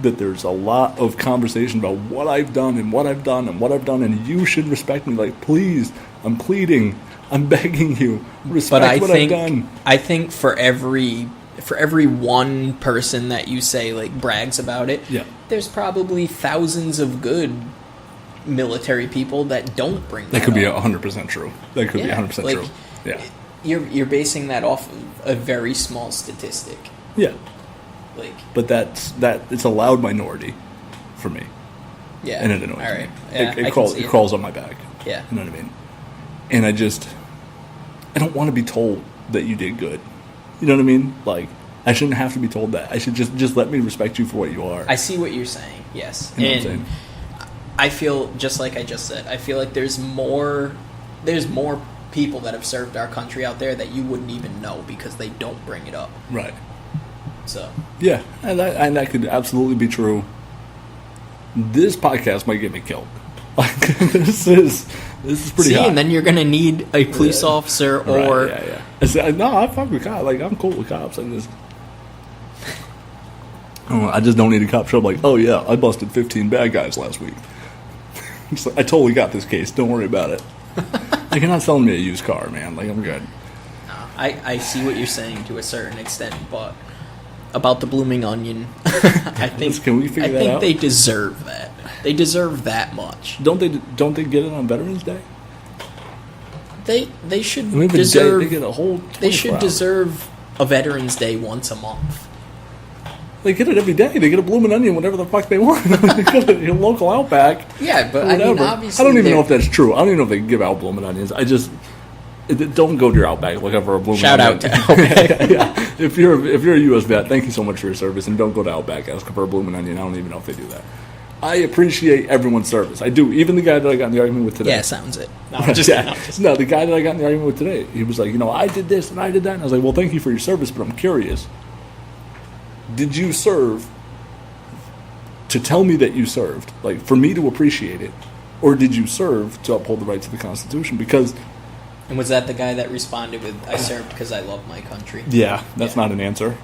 that there's a lot of conversation about what I've done and what I've done and what I've done, and you should respect me. Like, please, I'm pleading, I'm begging you, respect I've done. I think for every one person that you say like brags about it, Yeah. there's probably thousands of good military people that don't bring That could be up. 100% true. That could be 100% like, true. Yeah. You're basing that off of a very small statistic. Yeah. Like, But it's a loud minority for me. yeah. And it annoys All right. me. Yeah, It crawls on my back. Yeah. You know what I mean? And I don't want to be told that you did good. You know what I mean? Like, I shouldn't have to be told that. I should just let me respect you for what you are. I see what you're saying. Yes. You know what I'm And saying? I feel just like I just said. I feel like there's more people that have served our country out there that you wouldn't even know because they don't bring it up. Right. So Yeah, and that could absolutely be true. This podcast might get me killed. Like, this is pretty hot. and then you're gonna need a police officer or Right, yeah. No, I fuck with cops. Like, I'm cool with cops. I just don't need a cop show up like, "Oh yeah, I busted 15 bad guys last week." It's like, I totally got this case. Don't worry about it. Like, you're not selling me a used car, man. Like, I'm good. I see what you're saying to a certain extent, but about the blooming onion, I think Can we figure that out? they deserve that. They deserve that much. Don't they get it on Veterans Day? They should I mean, deserve. they get a whole. They should 24 hours. deserve a Veterans Day once a month. They get it every day. They get a blooming onion, whatever the fuck they want. They go to your local Outback. Yeah, but or I mean, whatever. obviously, I don't even know if that's true. I don't even know if they give out blooming onions. Don't go to your Outback looking for a blooming Shout onion. out to Outback. Yeah. If you're a U.S. vet, thank you so much for your service, and don't go to Outback asking for a blooming onion. I don't even know if they do that. I appreciate everyone's service. I do. Even the guy that I got in the argument with today. Yeah, sounds it. No, I'm just kidding. No, the guy that I got in the argument with today, he was like, I did this and I did that. And I was like, well, thank you for your service, but I'm curious. Did you serve to tell me that you served, like for me to appreciate it, or did you serve to uphold the rights of the Constitution? Because... And was that the guy that responded with, I served because I love my country? Yeah, that's not an answer.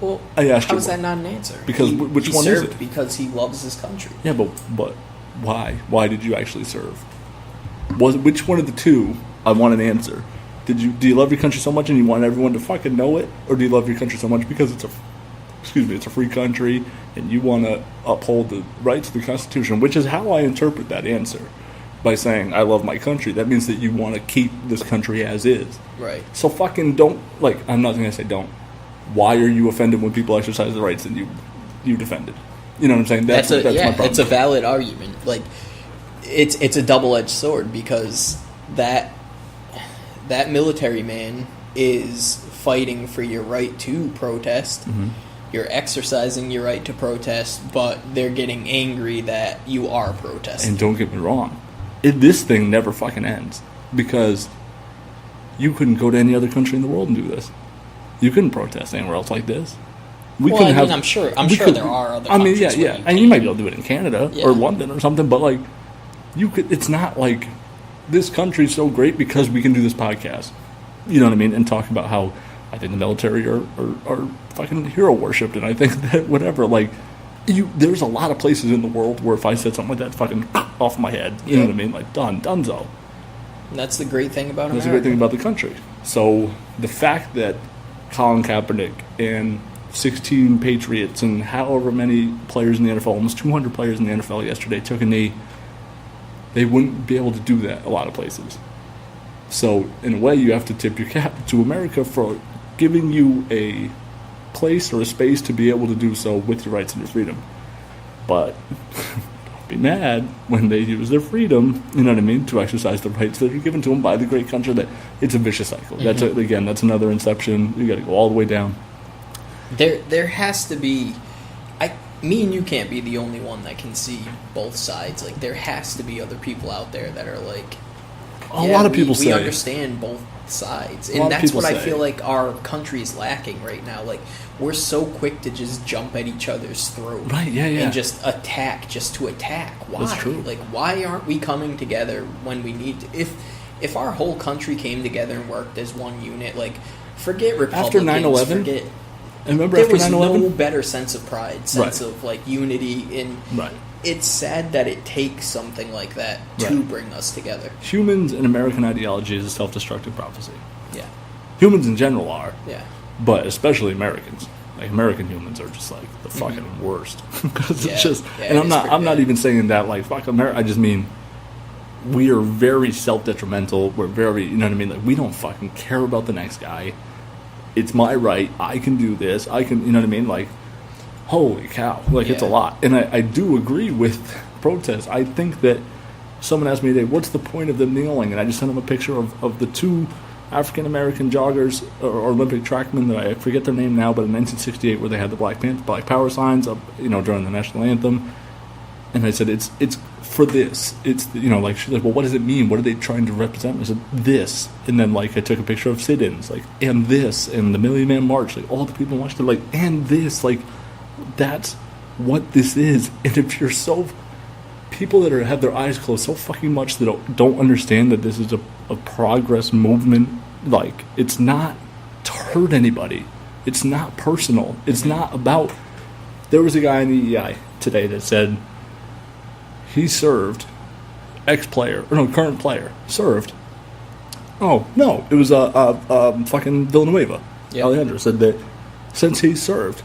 Well, I asked how is that not an answer? Because which one is it? He served because he loves his country. Yeah, but why? Why did you actually serve? Which one of the two? I want an answer. Do you love your country so much and you want everyone to fucking know it, or do you love your country so much because it's a free country and you want to uphold the rights of the Constitution? Which is how I interpret that answer. By saying I love my country, that means that you want to keep this country as is. Right. So fucking don't, I'm not gonna say don't. Why are you offended when people exercise the rights that you defended? You know what I'm saying? That's my problem. It's a valid argument. It's a double-edged sword, because that military man is fighting for your right to protest. Mm-hmm. You're exercising your right to protest, but they're getting angry that you are protesting. And don't get me wrong, this thing never fucking ends, because you couldn't go to any other country in the world and do this. You couldn't protest anywhere else like this. I'm sure there are other countries. And you might be able to do it in Canada or London or something, but you could. It's not like this country's so great because we can do this podcast. You know what I mean? And talk about how I think the military are fucking hero worshipped, and I think that whatever, there's a lot of places in the world where if I said something like that, fucking off my head. You know what I mean? Dunzo. And that's the great thing about America. That's the great thing about the country. So the fact that Colin Kaepernick and 16 Patriots and however many players in the NFL, almost 200 players in the NFL yesterday took a knee, they wouldn't be able to do that a lot of places. So in a way, you have to tip your cap to America for giving you a place or a space to be able to do so with your rights and your freedom. But don't be mad when they use their freedom, you know what I mean, to exercise the rights that are given to them by the great country. That it's a vicious cycle. Mm-hmm. That's another inception. You got to go all the way down. There has to be. Me and you can't be the only one that can see both sides. There has to be other people out there that are a lot of people say we understand both sides, and that's what I feel like our country is lacking right now. We're so quick to just jump at each other's throat, right? Yeah, and just attack, just to attack. Why? That's true. Why aren't we coming together when we need to? If our whole country came together and worked as one unit, forget Republicans. After 9/11, remember there after was 9/11? no better sense of pride, sense of unity, and it's sad that it takes something like that to bring us together. Humans and American ideology is a self-destructive prophecy. Yeah. Humans in general are. Yeah. But especially Americans. American humans are just the fucking worst. Because it's just, and I'm not even saying that fuck America. I just mean we are very self-detrimental. We're very, you know what I mean? We don't fucking care about the next guy. It's my right. I can do this. I can, you know what I mean? Holy cow. It's a lot. And I do agree with protests. I think that someone asked me today, what's the point of them kneeling? And I just sent them a picture of the two African-American joggers or Olympic trackmen that I forget their name now, but in 1968 where they had the Black Power signs up, during the national anthem. And I said, it's for this. It's, she's like, well, what does it mean? What are they trying to represent? I said, this. And then, I took a picture of sit-ins, and this, and the Million Man March, all the people watched it, and this, that's what this is. And if you're people that have their eyes closed so fucking much that don't understand that this is a progress movement, it's not to hurt anybody. It's not personal. It's not about... There was a guy in the EEI today that said he served current player served. Oh, no, it was fucking Villanueva. Yep. Alejandro said that since he served,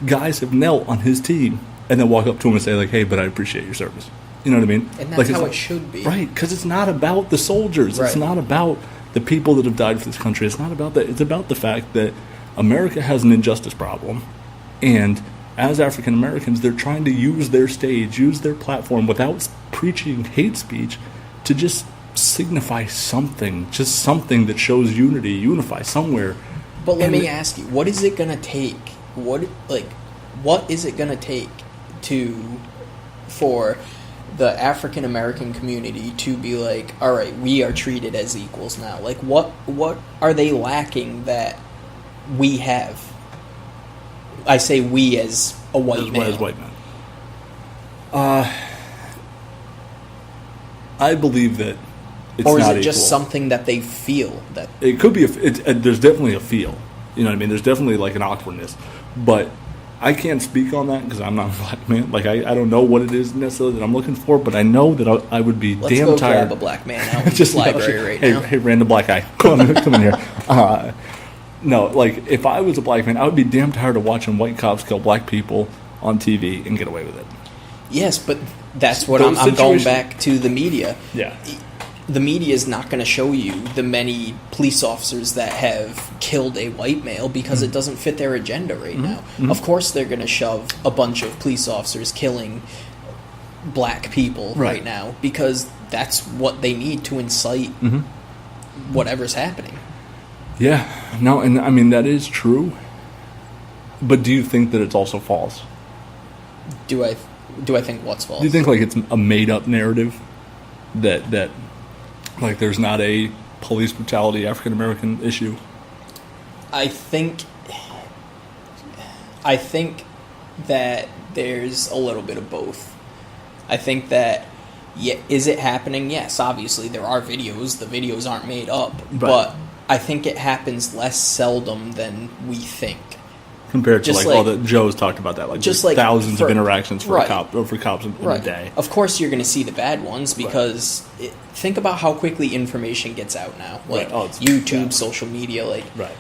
guys have knelt on his team and then walk up to him and say, hey, but I appreciate your service. You know what I mean? And that's how it should be. Right, because it's not about the soldiers. Right. It's not about the people that have died for this country. It's not about that. It's about the fact that America has an injustice problem, and as African Americans, they're trying to use their stage, use their platform without preaching hate speech to just signify something, just something that shows unity, unify somewhere. But let me ask you, what is it going to take? What is it going to take to for the African American community to be like, all right, we are treated as equals now. Like, what are they lacking that we have? I say we as a white man. As white men. I believe that it's or is not it just equal. something that they feel that It could be. There's definitely a feel. You know what I mean? There's definitely like an awkwardness, but I can't speak on that because I'm not a black man. Like I don't know what it is necessarily that I'm looking for, but I know that I would be let's damn go tired. grab a black man out in this library right now. Hey, random black guy, come in here. No, like if I was a black man, I would be damn tired of watching white cops kill black people on TV and get away with it. Yes, but that's what Those I'm going situations- back to the media. Yeah. The media is not going to show you the many police officers that have killed a white male because it doesn't fit their agenda right now. Of course, they're going to shove a bunch of police officers killing black people right now because that's what they need to incite whatever's happening. Yeah, no, and I mean that is true. But do you think that it's also false? Do I think what's false? Do you think like it's a made up narrative that like there's not a police brutality African American issue? I think that there's a little bit of both. I think that is it happening? Yes, obviously there are videos. The videos aren't made up, but I think it happens less seldom than we think. Compared to Just like all like- that Joe's talked about that, like just there's like thousands of for- interactions for right. for cops in a day. Of course, you're going to see the bad ones because think about how quickly information gets out now, like Right. Oh, it's- YouTube, yeah. social media, like Right.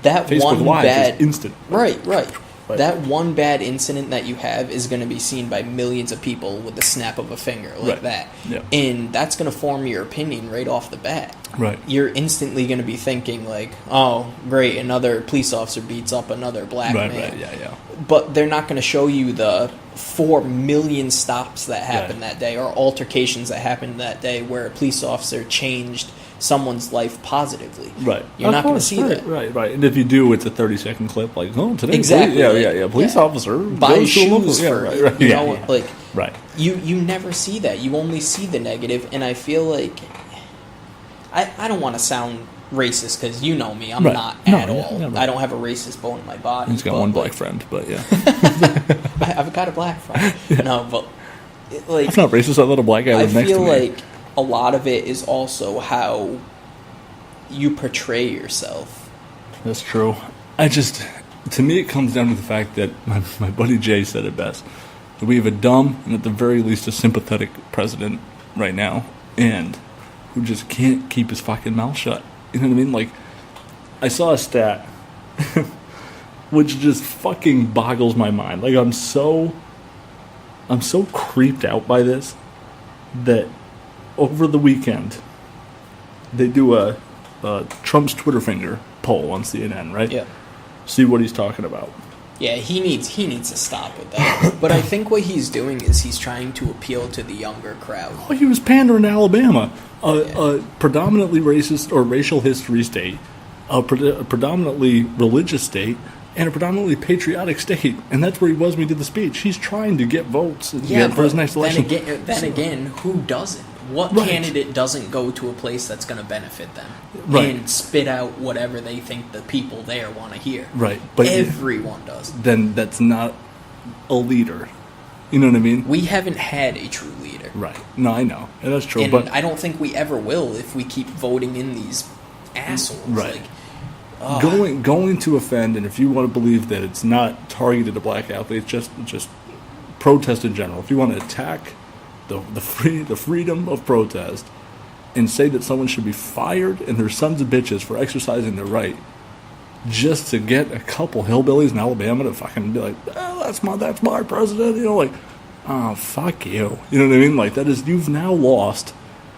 that Facebook one Live bad is instant. Right. Right. That one bad incident that you have is going to be seen by millions of people with the snap of a finger, like Right. that. Yeah. And that's going to form your opinion right off the bat. Right. You're instantly going to be thinking like, "Oh, great, another police officer beats up another black Right. man." Right. Yeah. But they're not going to show you the 4 million stops that happened Right. that day or altercations that happened that day where a police officer changed someone's life positively. Right. You're Of not going to course, see right, that. Right. And if you do, it's a 30-second clip. Like, oh, today. Exactly. Yeah. Police officer Buy goes to a local- shoes yeah, for right. you Yeah, know, yeah. like Right. you never see that. You only see the negative, and I feel like I don't want to sound racist because you know me, I'm Right. not No, at yeah, all. yeah, right. I don't have a racist bone in my body. He's got but, one like, black friend, but yeah. I've got a black friend. No, but like That's not racist. I let a black guy I live next to feel me. like a lot of it is also how you portray yourself. That's true. To me, it comes down to the fact that my buddy Jay said it best. That we have a dumb and at the very least a sympathetic president right now, and who just can't keep his fucking mouth shut. You know what I mean? Like, I saw a stat, which just fucking boggles my mind. Like, I'm so creeped out by this that over the weekend they do a Trump's Twitter finger poll on CNN, right? Yeah. See what he's talking about. Yeah, he needs to stop with that. But I think what he's doing is he's trying to appeal to the younger crowd. Well, he was pandering to Alabama, a predominantly racist or racial history state, a predominantly religious state, and a predominantly patriotic state. And that's where he was when he did the speech. He's trying to get votes for his next election. Then again, who doesn't? What Right. candidate doesn't go to a place that's going to benefit them Right. and spit out whatever they think the people there want to hear? Right, but everyone does. Then that's not a leader. You know what I mean? We haven't had a true leader. Right. No, I know. And that's true. And but I don't think we ever will if we keep voting in these assholes. Right. Like, going to offend, and if you want to believe that it's not targeted to black athletes, just protest in general. If you want to attack the freedom of protest and say that someone should be fired and their sons of bitches for exercising their right just to get a couple hillbillies in Alabama to fucking be like, oh, that's my president, you know, like, oh, fuck you. You know what I mean? Like, that is, you've now lost.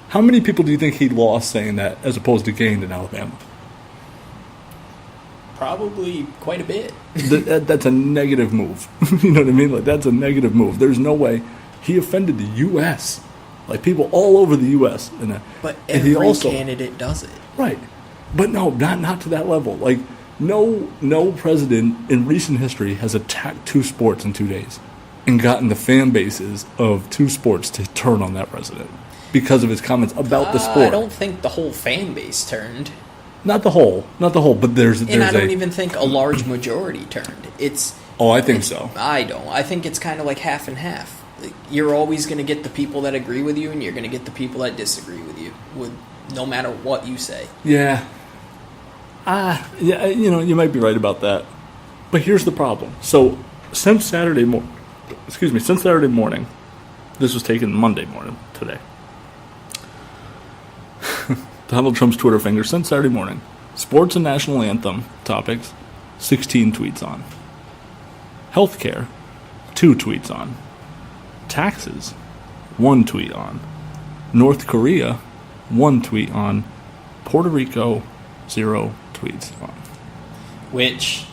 How many people do you think he lost saying that as opposed to gained in Alabama? probably quite a bit. That's a negative move. You know what I mean? Like, that's a negative move. There's no way. He offended the U.S. Like, people all over the U.S. But and he every also, candidate does it. right. But no, not to that level. Like, no president in recent history has attacked two sports in 2 days. and gotten the fan bases of two sports to turn on that president because of his comments about the sport. I don't think the whole fan base turned. Not the whole, but there's And I don't even think a large majority turned. I think so. I don't. I think it's kind of like half and half. Like, you're always going to get the people that agree with you, and you're going to get the people that disagree with you, no matter what you say. Yeah. Yeah, you might be right about that. But here's the problem. So, since Saturday morning, this was taken Monday morning, today. Donald Trump's Twitter finger, since Saturday morning, sports and national anthem topics, 16 tweets on. Healthcare, 2 tweets on. Taxes, 1 tweet on. North Korea, 1 tweet on. Puerto Rico, 0 tweets on. Which,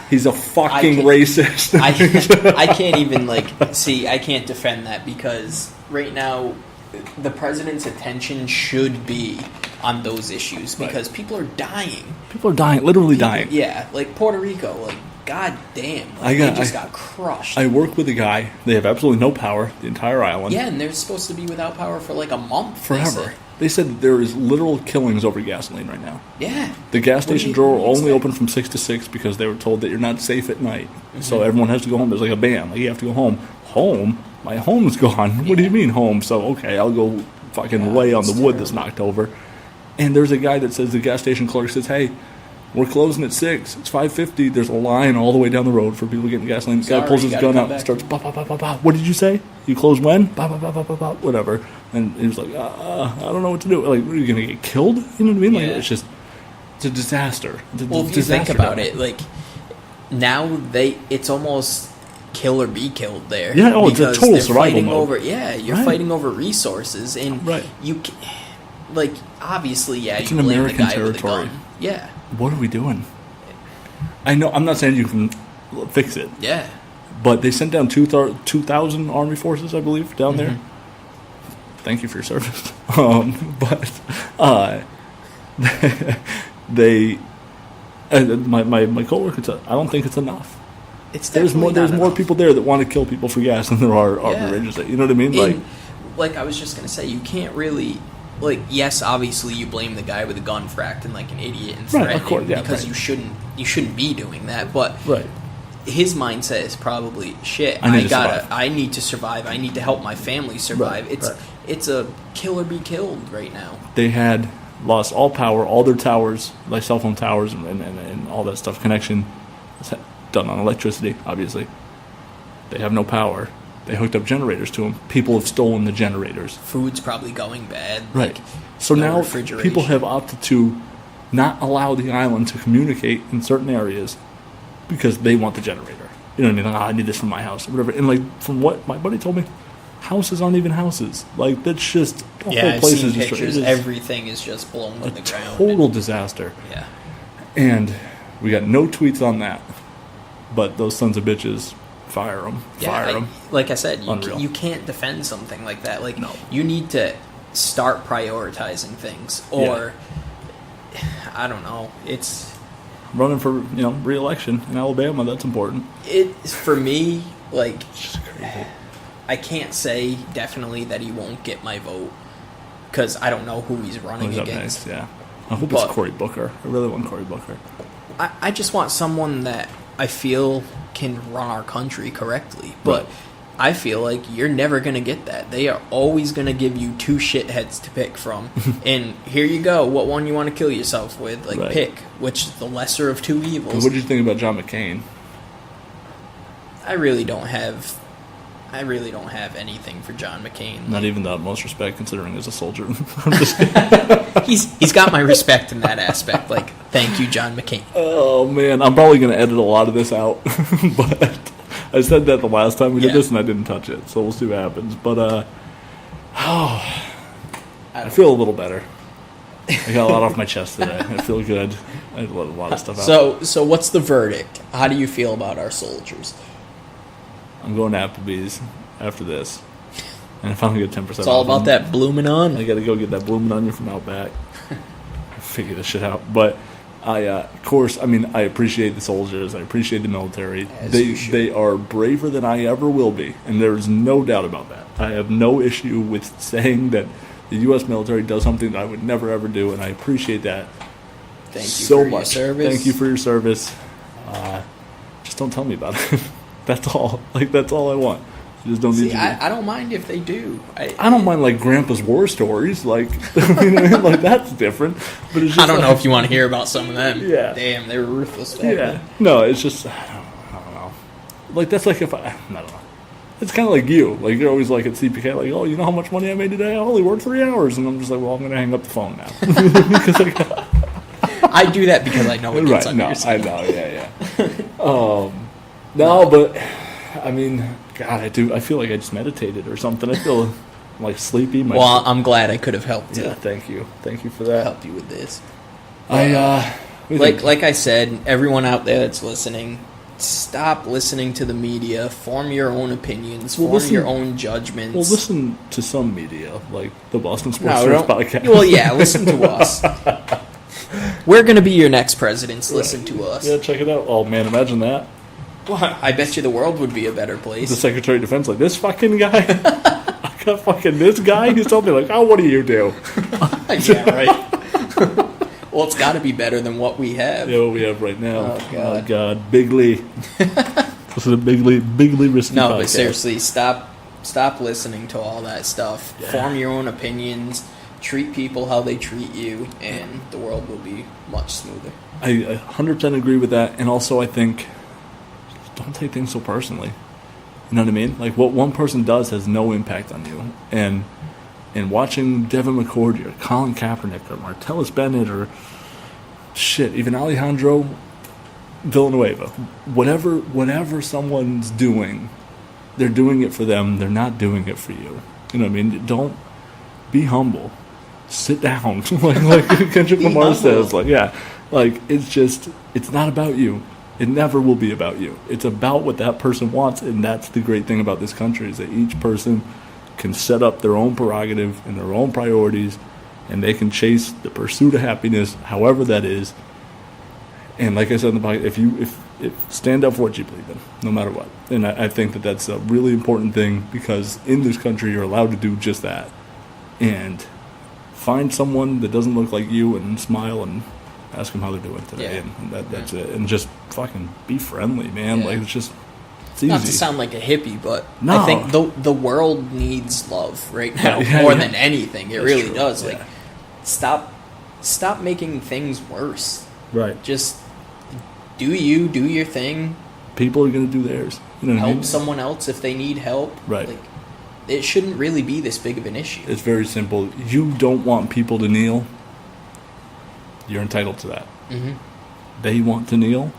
he's a fucking racist. I can't even, I can't defend that because right now the president's attention should be on those issues because people are dying. People are dying, literally dying. Yeah, like Puerto Rico, god damn. They just got crushed. I work with a guy. They have absolutely no power, the entire island. Yeah, and they're supposed to be without power for a month. Forever. They said that there is literal killings over gasoline right now. Yeah. The gas station drawer only open from 6 to 6 because they were told that you're not safe at night. Mm-hmm. So everyone has to go home. There's a ban. You have to go home. Home? My home's gone. What do you mean home? So, okay, I'll go fucking lay on the wood that's knocked over. And there's a guy that says, the gas station clerk says, hey, we're closing at 6. It's 5:50. There's a line all the way down the road for people getting gasoline. The guy pulls his gun out and starts, bah, bah, bah, bah, bah. What did you say? You close when? Bah, bah, bah, bah, bah, bah. Whatever. And he was like, I don't know what to do. What are you going to get killed? You know what I mean? Yeah. It's a disaster. If you think about it, now it's almost kill or be killed there. Yeah, it's a total survival mode. You're fighting over resources, and you, obviously, it's you an blame American the guy with territory. a gun. Yeah. What are we doing? I know. I'm not saying you can fix it. Yeah. But they sent down 2,000 Army forces, I believe, down there. Thank you for your service. My coworker said, I don't think it's enough. There's more people there that want to kill people for gas than there are Army Rangers. You know what I mean? I was just gonna say, you can't really. Yes, obviously you blame the guy with a gun for acting like an idiot and threatening because you shouldn't be doing that. But his mindset is probably shit. I need to survive. I need to help my family survive. It's a kill or be killed right now. They had lost all power, all their towers, like cell phone towers and all that stuff. Connection done on electricity, obviously. They have no power. They hooked up generators to them. People have stolen the generators. Food's probably going bad. Right. So now people have opted to not allow the island to communicate in certain areas because they want the generator. You know what I mean? I need this for my house or whatever. And from what my buddy told me, houses aren't even houses. That's just the whole place is just pictures. Everything is just blown to the ground. Total disaster. Yeah. And we got no tweets on that. But those sons of bitches, fire them. Fire them. Like I said, you can't defend something like that. No. You need to start prioritizing things. Or, I don't know. It's running for, re-election in Alabama. That's important. For me, it's just crazy. I can't say definitely that he won't get my vote because I don't know who he's running against. Next? Yeah. I hope it's Cory Booker. I really want Cory Booker. I just want someone that I feel can run our country correctly, but I feel like you're never going to get that. They are always going to give you 2 shitheads to pick from, and here you go. What one you want to kill yourself with? Pick which is the lesser of 2 evils. What did you think about John McCain? I really don't have anything for John McCain. Not even the utmost respect, considering he's a soldier. He's got my respect in that aspect. Thank you, John McCain. Oh man, I'm probably going to edit a lot of this out, but I said that the last time we did this, and I didn't touch it. So we'll see what happens. But I feel a little better. I got a lot off my chest today. I feel good. I let a lot of stuff out. So what's the verdict? How do you feel about our soldiers? I'm going to Applebee's after this. And if I don't get 10% It's all about that bloomin' onion. I got to go get that bloomin' onion from Outback. Figure this shit out. But Of course, I mean, I appreciate the soldiers. I appreciate the military. As you should. They are braver than I ever will be, and there's no doubt about that. I have no issue with saying that the U.S. military does something that I would never ever do, and I appreciate that. Thank you so for much. your service. Thank you for your service. Just don't tell me about it. That's all. Like, that's all I want. Just don't need See, you. I don't mind if they do. I don't mind, like, Grandpa's war stories. Like, you know what I mean? Like, that's different. But it's just I don't know like, if you want to hear about some of them. Yeah. Damn, they were ruthless back Yeah. then. No, it's just, I don't know. Like, that's like if I don't know. It's kind of like you. Like, you're always like at CPK, like, oh, you know how much money I made today? I only worked 3 hours. And I'm just like, well, I'm going to hang up the phone now. Because, like, I do that because I know it gets right, under no, your skin. I know, yeah. No, but, I mean, God, I feel like I just meditated or something. I feel like sleepy. Well, I'm glad I could have helped Yeah, you. thank you. Thank you for that. Help you with this. Like, Like I said, everyone out there that's listening, stop listening to the media. Form your own opinions. Well, Form listen- your own judgments. well, listen to some media, like the Boston Sports No, Journal don't- podcast. Well, yeah, listen to us. We're going to be your next presidents. Listen to us. Yeah, check it out. Oh, man, imagine that. Well, I bet you the world would be a better The place. Secretary of Defense, like, this fucking guy? I got fucking this guy? He's told me, like, oh, what do you do? Yeah, right. Well, it's got to be better than what we have. Yeah, what we have right now. Oh, God. Oh, God. Big Lee. This is a Big Lee risky No, podcast. but seriously, stop listening to all that stuff. Yeah. Form your own opinions. Treat people how they treat you, and the world will be much smoother. I 100% agree with that. And also, I think, don't take things so personally. You know what I mean? Like, what one person does has no impact on you. And watching Devin McCourty or Colin Kaepernick or Martellus Bennett or shit, even Alejandro Villanueva, whatever someone's doing, they're doing it for them. They're not doing it for you. You know what I mean? Don't be humble. Sit down, like Kendrick Be Lamar humble. says. Like, yeah, like it's not about you. It never will be about you. It's about what that person wants, and that's the great thing about this country is that each person can set up their own prerogative and their own priorities, and they can chase the pursuit of happiness, however that is. And like I said in the podcast, if stand up for what you believe in, no matter what. And I think that that's a really important thing because in this country you're allowed to do just that. And find someone that doesn't look like you and smile and ask them how they're doing today. Yeah. And that's it. And just fucking be friendly, man. Yeah. Like, it's easy. Not to sound like a hippie, but No. I think the world needs love right now Yeah, more yeah. than anything. It That's really true, does. yeah. Like, stop making things worse. Right. Just do your thing. People are going to do theirs. You know what I mean? Help someone else if they need help. Right. Like, it shouldn't really be this big of an issue. It's very simple. You don't want people to kneel. You're entitled to that. Mm-hmm. They want to kneel.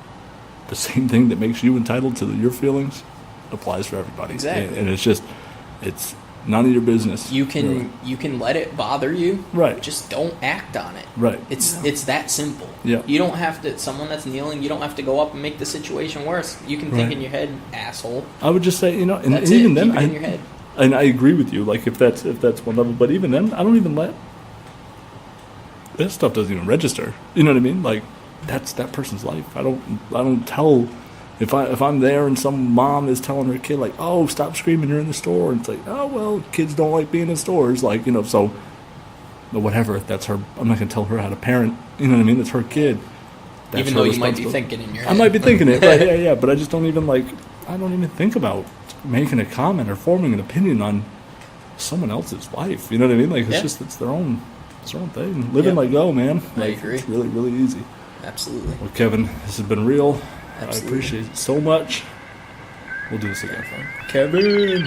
The same thing that makes you entitled to your feelings applies for everybody. Exactly. And it's none of your business. You can really. you can let it bother you. Right. Just don't act on it. Right. It's that simple. Yeah. You don't have to. Someone that's kneeling, you don't have to go up and make the situation worse. You can think Right. in your head, asshole. I would just say, and That's even it. then, Keep it in your head. And I agree with you. Like if that's one level, but even then, I don't even let that stuff doesn't even register. You know what I mean? Like that's that person's life. I don't tell if I'm there and some mom is telling her kid like, oh, stop screaming, you're in the store, and it's like, oh well, kids don't like being in stores, like so. But whatever, that's her. I'm not gonna tell her how to parent. You know what I mean? It's her kid. That's Even her though you might be responsibility. thinking in your head. I might be thinking it, right? Yeah. But I just don't even I don't even think about making a comment or forming an opinion on someone else's life. You know what I mean? Like it's their own thing. Live and Yeah. let go, man. I Like, agree. It's really, really easy. Absolutely. Well, Kevin, this has been real. Absolutely. I appreciate it so much. We'll do this again. Kevin.